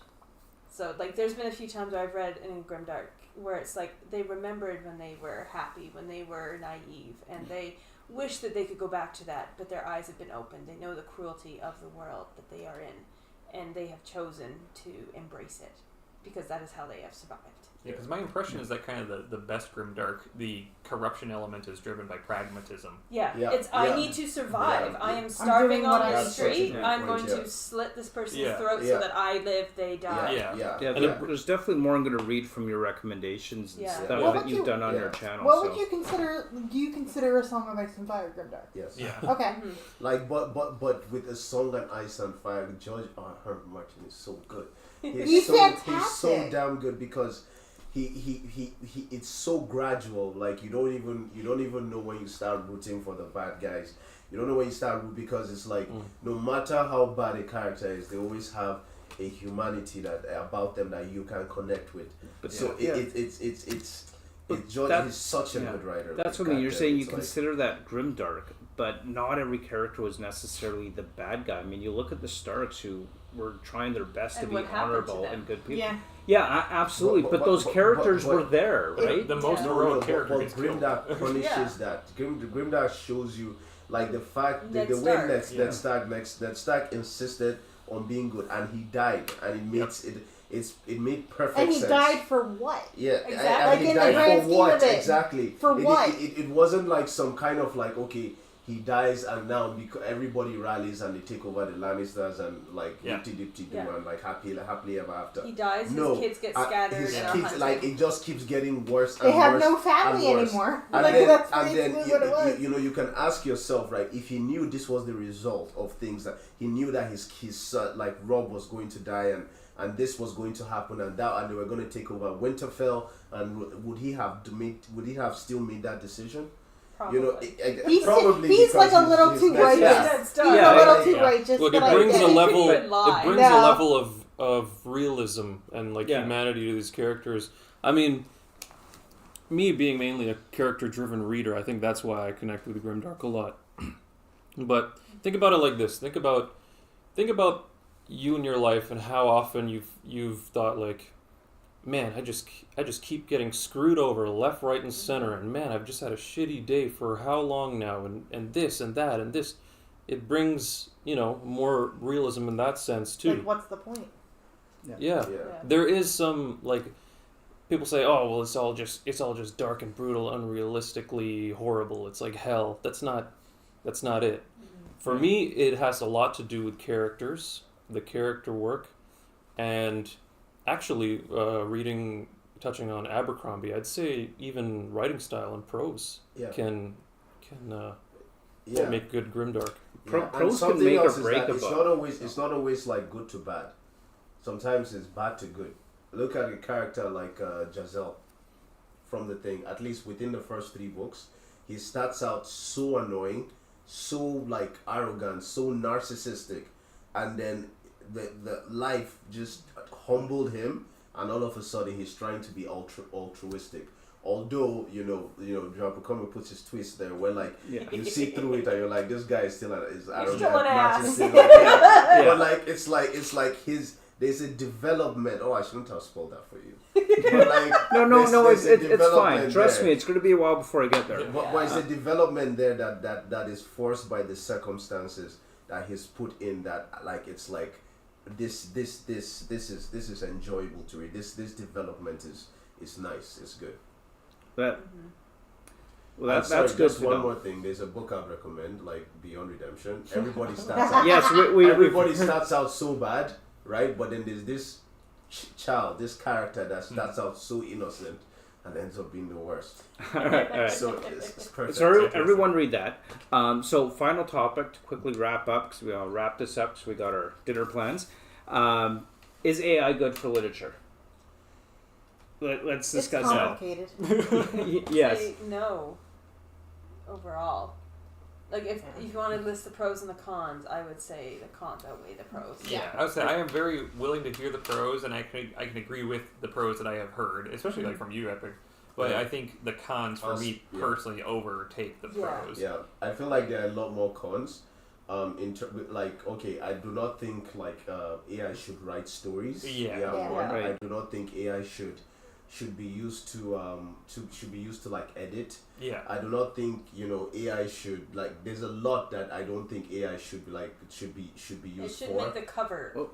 So, like, there's been a few times where I've read in Grimdark where it's like they remembered when they were happy, when they were naive, and they wish that they could go back to that, but their eyes have been opened. They know the cruelty of the world that they are in, and they have chosen to embrace it because that is how they have survived. Yeah, because my impression is that kind of the best Grimdark, the corruption element is driven by pragmatism. Yeah, Yeah, it's I yeah. need to survive. Yeah. I am starving doing what on I the need street. to. I'm Yeah. going Yeah. to slit this person's Yeah. throat Yeah. so that I live, they die. Yeah. Yeah, Yeah. there's definitely more I'm going to read from your recommendations and Yeah. stuff What that would you've you- done on yeah. your channel. What so. would you consider? Do you consider A Song of Ice and Fire Grimdark? Yes. Yeah. Okay. Mhm. Like, but with A Song on Ice and Fire, George R. R. Martin is so good. He's He's so fantastic. damn good because he it's so gradual. Like you don't even know when you start rooting for the bad guys. You don't know when you start rooting because it's like no matter how bad a character is, they always have a humanity that about them that you can connect with. But So yeah. George that- is such a yeah. good writer. That's Like, what I mean. You're goddamn, saying you it's like- consider that grimdark, but not every character was necessarily the bad guy. I mean, you look at the Starks who were trying their best to And be what happened to honorable them. and good people. Yeah. Yeah, absolutely. But, those characters were there, right? The most Yeah. heroic but character gets killed. Grimdark punishes Yeah. that. Grimdark shows you like the fact Ned the way Stark. Ned Stark insisted on being good and he died and it made perfect And he sense. died for what? Yeah, Exactly. and Like he in the died grand for scheme what of it. exactly? For what? It wasn't like some kind of like okay. He dies and now because everybody rallies and they take over the Lannisters and like Yeah. dipty do Yeah. and like happily ever after. He dies, No, his kids get uh, scattered his and are kids hunted. like it just keeps getting worse They and have worse no family and worse. anymore. And Like then, that's and then basically what it was. you know you can ask yourself right if he knew this was the result of things that he knew that his like Rob was going to die and this was going to happen and they were going to take over Winterfell and would he have still made that decision? Probably. You know, He's probably he's because like a little he's too Ned righteous. Stark. Ned He's Stark. a Yeah, little yeah, too yeah. righteous. Look, but it I brings get a it. level. Couldn't lie. It brings No. a level of realism and like Yeah. humanity to these characters. I mean, me being mainly a character-driven reader, I think that's why I connect with Grimdark a lot. But think about it like this: think about you in your life and how often you've thought like, man, I just keep getting screwed over left, right, and center, and man, I've just had a shitty day for how long now, and this and that and this. It brings more realism in that sense too. Like, what's the point? Yeah. Yeah. There is some like people say, oh well, it's all just dark and brutal, unrealistically horrible. It's like hell. That's not it. For me, it has a lot to do with characters, the character work, and actually touching on Abercrombie, I'd say even writing style and prose Yeah. can Yeah. make good grimdark. Pro- And pros can something make or else is break that a it's book. it's not always like good to bad. Sometimes it's bad to good. Look at a character like Giselle from The Thing. At least within the first 3 books, he starts out so annoying, so like arrogant, so narcissistic, and then the life just humbled him, and all of a sudden he's trying to be altruistic. Although John Pacoma puts his twist there, where like Yeah. you see through it and you're like, this guy is still is arrogant, still an ass. narcissistic, like, yeah. But like it's like there's a development. Oh, I shouldn't have spelled that for you. But like, No, there's a it's fine. development Trust there. me, it's going to be a while before I get there. But it's a development there that is forced by the circumstances that he's put in. That like it's like this is enjoyable to read. This development is nice. It's good. That, well, I'm that's sorry, good just to one know. more thing. There's a book I'd recommend, like Beyond Redemption. Everybody starts out. Yes, we Everybody starts out so bad, right? But then there's this child, this character that starts out so innocent and ends up being the worst. all right. So it's perfect. So everyone read that. So final topic to quickly wrap up, because we all wrap this up because we got our dinner plans. Is AI good for literature? Let's It's discuss that. complicated. Yes. Say no. Overall, like if you want to list the pros and the cons, I would say the cons outweigh the pros. Yeah, I would say I am very willing to hear the pros, and I can agree with the pros that I have heard, especially like from you, Epic. But Yeah. I think the cons for me personally overtake the Yeah. pros. Yeah, I feel like there are a lot more cons. Like, okay, I do not think like AI should write stories. Yeah. One, Right. I do not think AI should be used to like edit. Yeah. I do not think AI should like. There's a lot that I don't think AI should be like should be It used should for. make the cover. Well,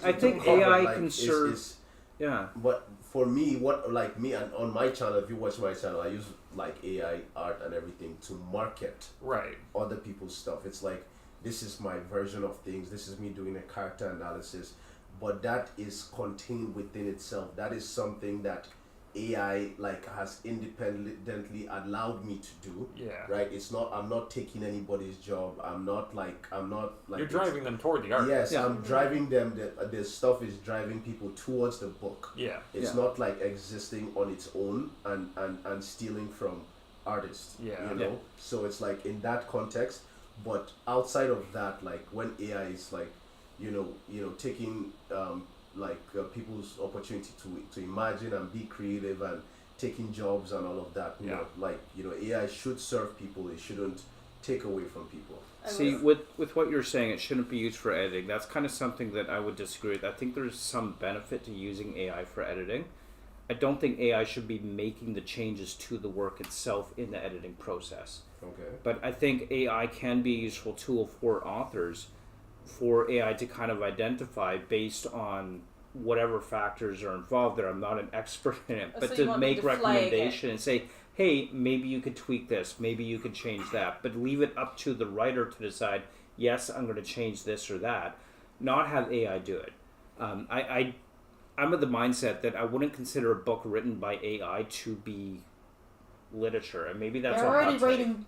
I think cover, AI like, can is- serve. is- Yeah. But for me, and on my channel, if you watch my channel, I use like AI art and everything to market Right. other people's stuff. It's like, this is my version of things. This is me doing a character analysis, but that is contained within itself. That is something that AI like has independently allowed me to do. Yeah. Right? It's not. I'm not taking anybody's job. I'm not like. You're driving them toward the art. Yes, Yeah. I'm driving them. The stuff is driving people towards the book. Yeah. It's Yeah. not like existing on its own and stealing from artists. Yeah. You know? So it's like in that context. But outside of that, like when AI is like, taking people's opportunity to imagine and be creative and taking jobs and all of that, AI should serve people. It shouldn't take away from people. See, with what you're saying, it shouldn't be used for editing. That's kind of something that I would disagree with. I think there's some benefit to using AI for editing. I don't think AI should be making the changes to the work itself in the editing process. Okay. But I think AI can be a useful tool for authors, for AI to kind of identify based on whatever factors are involved there. I'm not an expert in it, Oh, but so you to want them make to flag it. recommendation and say, hey, maybe you could tweak this, maybe you could change that, but leave it up to the writer to decide, yes, I'm going to change this or that, not have AI do it. I'm of the mindset that I wouldn't consider a book written by AI to be literature, and maybe that's They're a already hot take. writing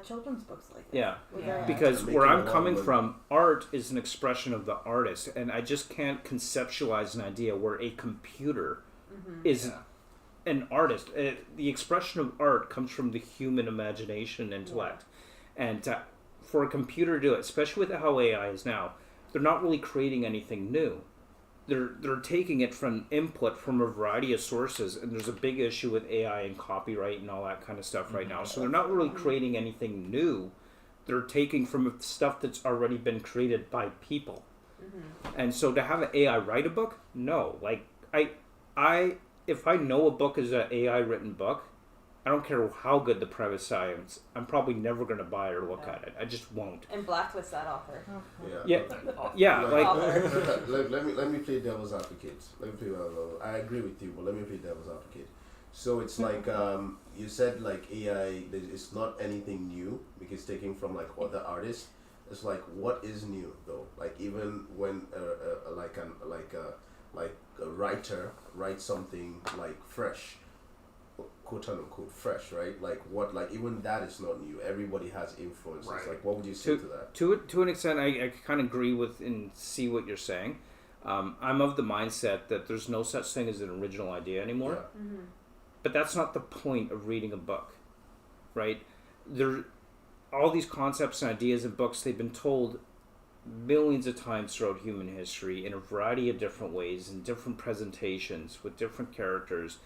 children's books like that. Yeah. with Yeah. AI. Because Making where a I'm lot of coming money. from, art is an expression of the artist, and I just can't conceptualize an idea where a computer is an artist. The expression of art comes from the human imagination and intellect, and for a computer to do it, especially with how AI is now, they're not really creating anything new. They're taking it from input from a variety of sources, and there's a big issue with AI and copyright and all that kind of stuff right now. So they're not really creating anything new. They're taking from stuff that's already been created by people. And so to have an AI write a book, no. Like if I know a book is an AI written book, I don't care how good the premise sounds, I'm probably never going to buy or look at it. I just won't. And blacklist that author. Yeah, like let me play devil's advocate. I agree with you, but let me play devil's advocate. So it's like you said, like AI, it's not anything new because it's taken from like other artists. It's like, what is new though? Like even when a writer writes something like fresh, quote unquote fresh, right? Like what? Like even that is not new. Everybody has influences. Right. Like what would you say to that? to an extent, I kind of agree with and see what you're saying. I'm of the mindset that there's no such thing as an original idea anymore. Yeah. But that's not the point of reading a book, right? All these concepts and ideas in books, they've been told millions of times throughout human history in a variety of different ways, in different presentations, with different characters,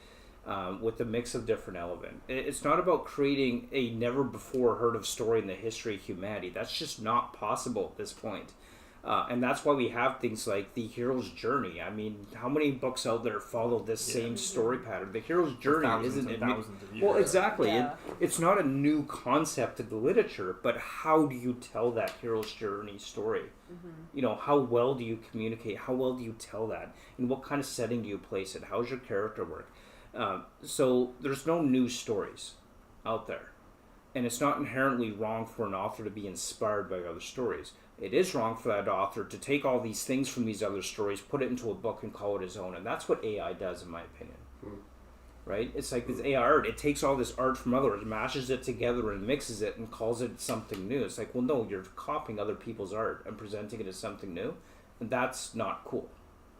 with a mix of different elements. It's not about creating a never before heard of story in the history of humanity. That's just not possible at this point. And that's why we have things like the hero's journey. I mean, how many books out there follow this same story pattern? The hero's journey Thousands isn't and thousands of years. well, exactly. Yeah. It's not a new concept in the literature, but how do you tell that hero's journey story? You know, how well do you communicate? How well do you tell that? In what kind of setting do you place it? How's your character work? So there's no new stories out there. And it's not inherently wrong for an author to be inspired by other stories. It is wrong for that author to take all these things from these other stories, put it into a book, and call it his own. And that's what AI does, in my opinion. Right? It's like this AI art. It takes all this art from others, mashes it together, and mixes it, and calls it something new. It's like, well, no, you're copying other people's art and presenting it as something new. And that's not cool.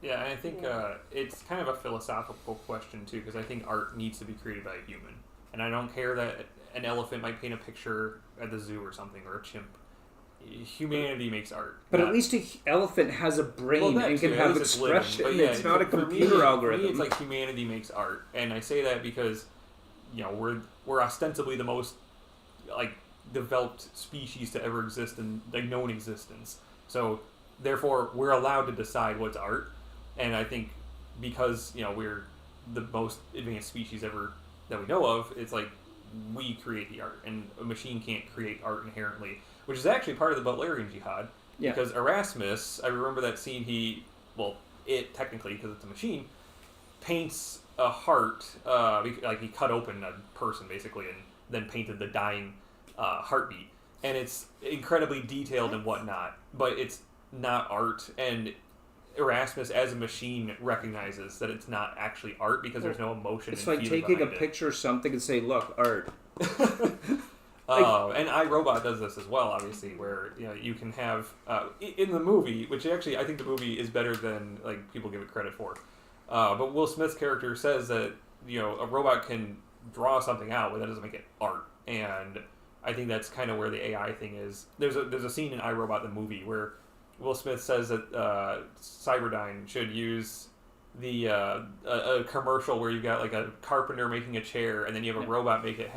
Yeah, and I think it's kind of a philosophical question, too, because I think art needs to be created by a human. And I don't care that an elephant might paint a picture at the zoo or something, or a chimp. Humanity makes art. But at least an elephant has a brain and can have expression. But yeah, it's not a for computer me, algorithm. For me, it's like humanity makes art. And I say that because, you know, we're ostensibly the most, like, developed species to ever exist in, like, known existence. So, therefore, we're allowed to decide what's art. And I think because, you know, we're the most advanced species ever that we know of, it's like we create the art. And a machine can't create art inherently, which is actually part of the Butlerian Jihad. Yeah. Because Erasmus, I remember that scene, it technically, because it's a machine, paints a heart, like he cut open a person basically and then painted the dying heartbeat. And it's incredibly detailed and whatnot, but it's not art. And Erasmus, as a machine, recognizes that it's not actually art because there's no emotion. It's and like feeling taking a behind it. picture of something and say, look, art. And iRobot does this as well, obviously, where you know you can have in the movie, which actually I think the movie is better than like people give it credit for. But Will Smith's character says that you know a robot can draw something out, but that doesn't make it art. And I think that's kind of where the AI thing is. There's a scene in iRobot the movie where Will Smith says that Cyberdyne should use a commercial where you've got like a carpenter making a chair, and then you have a robot make it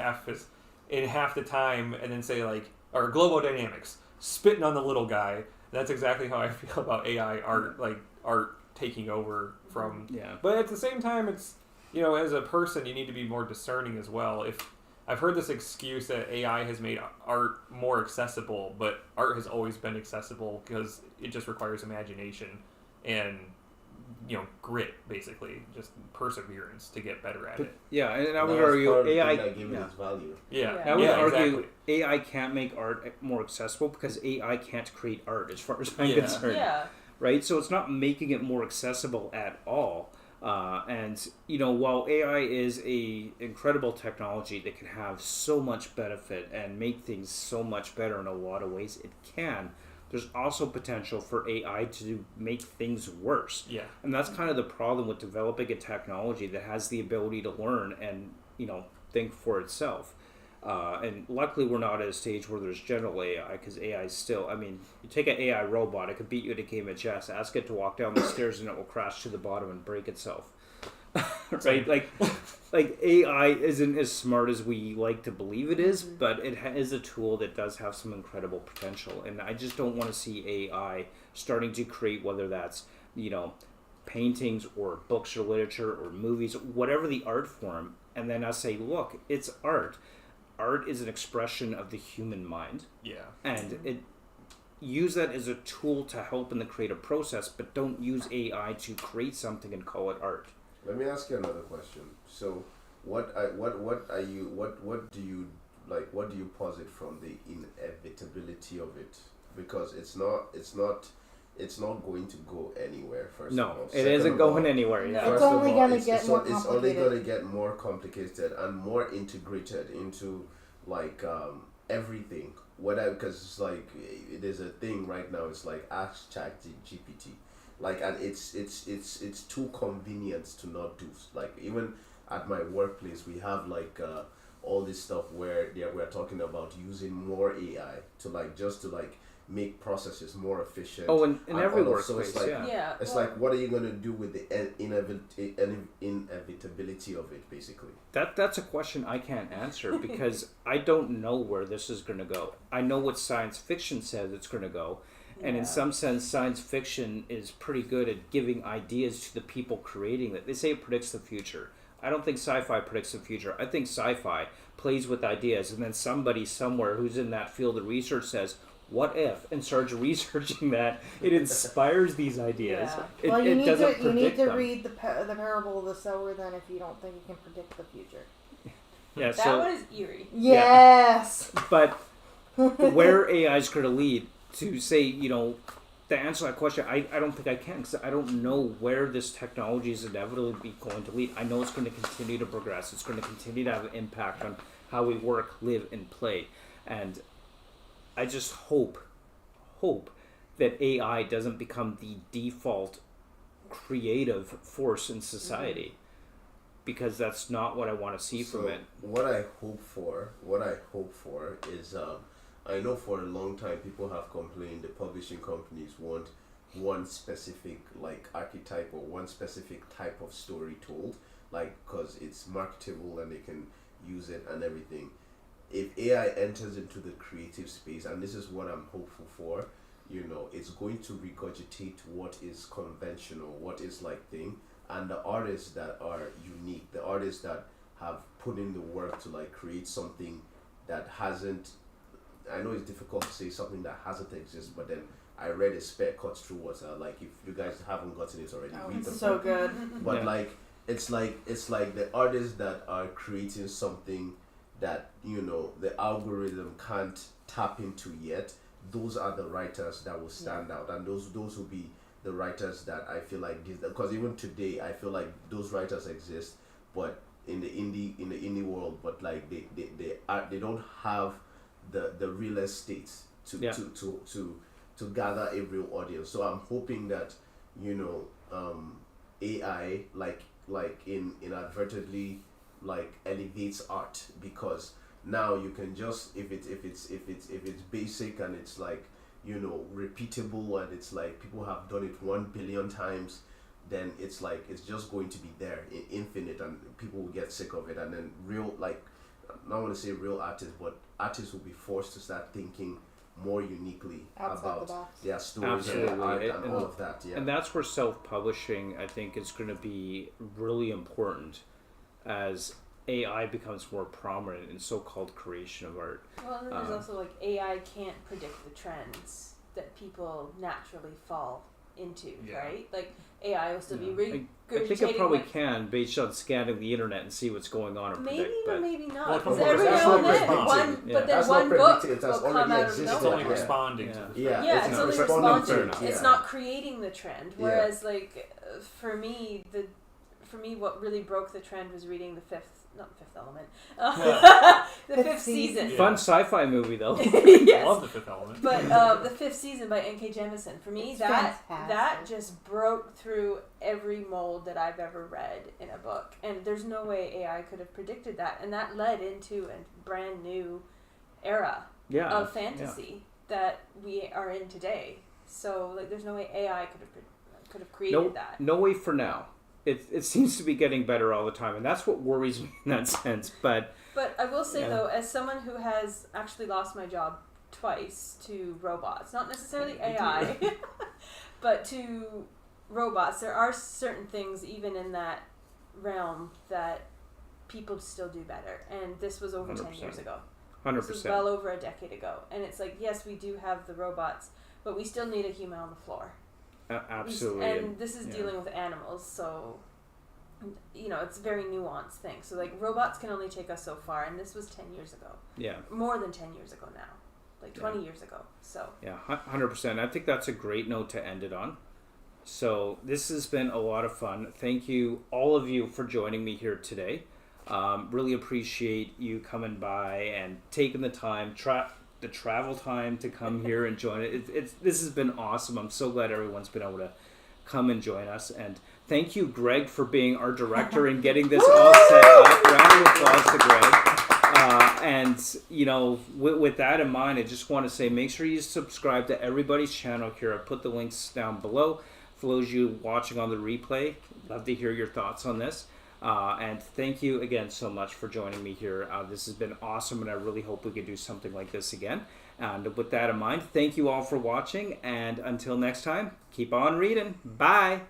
in half the time, and then say like, or Globodynamics spitting on the little guy. That's exactly how I feel about AI art, like art taking over from. Yeah. But at the same time, it's you know, as a person, you need to be more discerning as well. If I've heard this excuse that AI has made art more accessible, but art has always been accessible because it just requires imagination and you know grit, basically, just perseverance to get better at it. Yeah, and I Now would that's argue part of the AI. thing that gives it its value. Yeah, I would argue exactly. AI can't make art more accessible because AI can't create art, as far as I'm Yeah. concerned. Yeah. Right, so it's not making it more accessible at all. And you know, while AI is a incredible technology that can have so much benefit and make things so much better in a lot of ways, it can. There's also potential for AI to make things worse. Yeah. And that's kind of the problem with developing a technology that has the ability to learn and, you know, think for itself. And luckily we're not at a stage where there's general AI, because AI is still, I mean, you take an AI robot, it could beat you at a game of chess, ask it to walk down the stairs and it will crash to the bottom and break itself. Right? Like AI isn't as smart as we like to believe it is, but it is a tool that does have some incredible potential. And I just don't want to see AI starting to create, whether that's, you know, paintings or books or literature or movies, whatever the art form, and then I say, look, it's art. Art is an expression of the human mind. Yeah. And use that as a tool to help in the creative process, but don't use AI to create something and call it art. Let me ask you another question. So, what do you posit from the inevitability of it? Because it's not going to go anywhere. First of all, No, it isn't going anywhere. Yeah. It's First of only all, gonna it's get more It's only complicated. going to get more complicated and more integrated into like everything. Because it's like there's a thing right now. It's like ask ChatGPT. Like, and it's too convenient to not do. Like, even at my workplace, we have like all this stuff where we're talking about using more AI to like make processes more efficient. Oh, in And every all of- so workplace, it's like, yeah. Yeah. It's well, like, what are you going to do with the inevitability of it, basically? That's a question I can't answer because I don't know where this is going to go. I know what science fiction says it's going to go, And in some sense, science fiction is pretty good at giving ideas to the people creating it. They say it predicts the future. I don't think sci-fi predicts the future. I think sci-fi plays with ideas, and then somebody somewhere who's in that field of research says, what if? And starts researching that. It inspires these ideas. Yeah. It doesn't you need predict to them. read the parable of the sower then if you don't think it can predict the future. Yeah, That so, one is eerie. Yes. but where AI is going to lead, to say, to answer that question, I don't think I can, because I don't know where this technology is inevitably going to lead. I know it's going to continue to progress. It's going to continue to have an impact on how we work, live, and play. And I just hope that AI doesn't become the default creative force in society, because that's not what I want to see from it. What I hope for is, I know for a long time people have complained the publishing companies want one specific archetype or one specific type of story told, because it's marketable and they can use it and everything. If AI enters into the creative space, and this is what I'm hopeful for, it's going to regurgitate what is conventional, what is thing, and the artists that are unique, the artists that have put in the work to create something that hasn't, I know it's difficult to say something that hasn't existed, but then I read a spec cut through water. If you guys haven't gotten it already, read the So book. good. But it's like the artists that are creating something that the algorithm can't tap into yet. Those are the writers that will stand out, and those will be the writers that I feel like give them, because even today I feel like those writers exist, but in the indie world, but they don't have the real estate to gather a real audience. So I'm hoping that AI inadvertently elevates art, because now you can just, if it's basic and it's repeatable and it's people have done it 1 billion times, then it's just going to be there infinite, and people will get sick of it. And then real, I don't want to say real artists, but artists will be forced to start thinking more uniquely Outside the box. their stories Absolutely. and art and all of that. And that's where self-publishing, I think, is going to be really important as AI becomes more prominent in so-called creation of art. Well, and then there's also AI can't predict the trends that people naturally fall into, right? AI will still be regurgitating. I think it probably can, based on scanning the internet and see what's going on and maybe, predict. but maybe not. Well, Because of course, every that's now and not then, predicted. but then That's one not book predicted, that's will come already out of existed. It's nowhere. only responding to the Yeah, it's only responding responding. to it. It's not creating the trend. Whereas, for me, what really broke the trend was reading the Fifth Element, the fifth season. Yeah. Fun sci-fi movie, though. I love The Fifth Element. But the fifth season by N.K. Jemisin, for me, It's that fantastic. just broke through every mold that I've ever read in a book. And there's no way AI could have predicted that. And that led into a brand new era of fantasy that we are in today. So there's no way AI could have created that. No way for now. It seems to be getting better all the time, and that's what worries me in that sense. But I will say, though, as someone who has actually lost my job twice to robots, not necessarily AI, but to robots, there are certain things, even in that realm, that people still do better. And this was over 10 years ago. 100%. This was well over a decade ago. And it's yes, we do have the robots, but we still need a human on the floor. Absolutely. And this is dealing with animals, so it's a very nuanced thing. So robots can only take us so far, and this was 10 years ago. Yeah. More than 10 years ago now. 20 years ago. So yeah, 100%. I think that's a great note to end it on. So this has been a lot of fun. Thank you, all of you, for joining me here today. Really appreciate you coming by and taking the time, the travel time to come here and join it. This has been awesome. I'm so glad everyone's been able to come and join us. And thank you, Greg, for being our director and getting this all set up. Round of applause to Greg. With that in mind, I just want to say, make sure you subscribe to everybody's channel here. I put the links down below. For those of you watching on the replay, love to hear your thoughts on this. And thank you again so much for joining me here. This has been awesome, and I really hope we could do something like this again. And with that in mind, thank you all for watching, and until next time, keep on reading. Bye!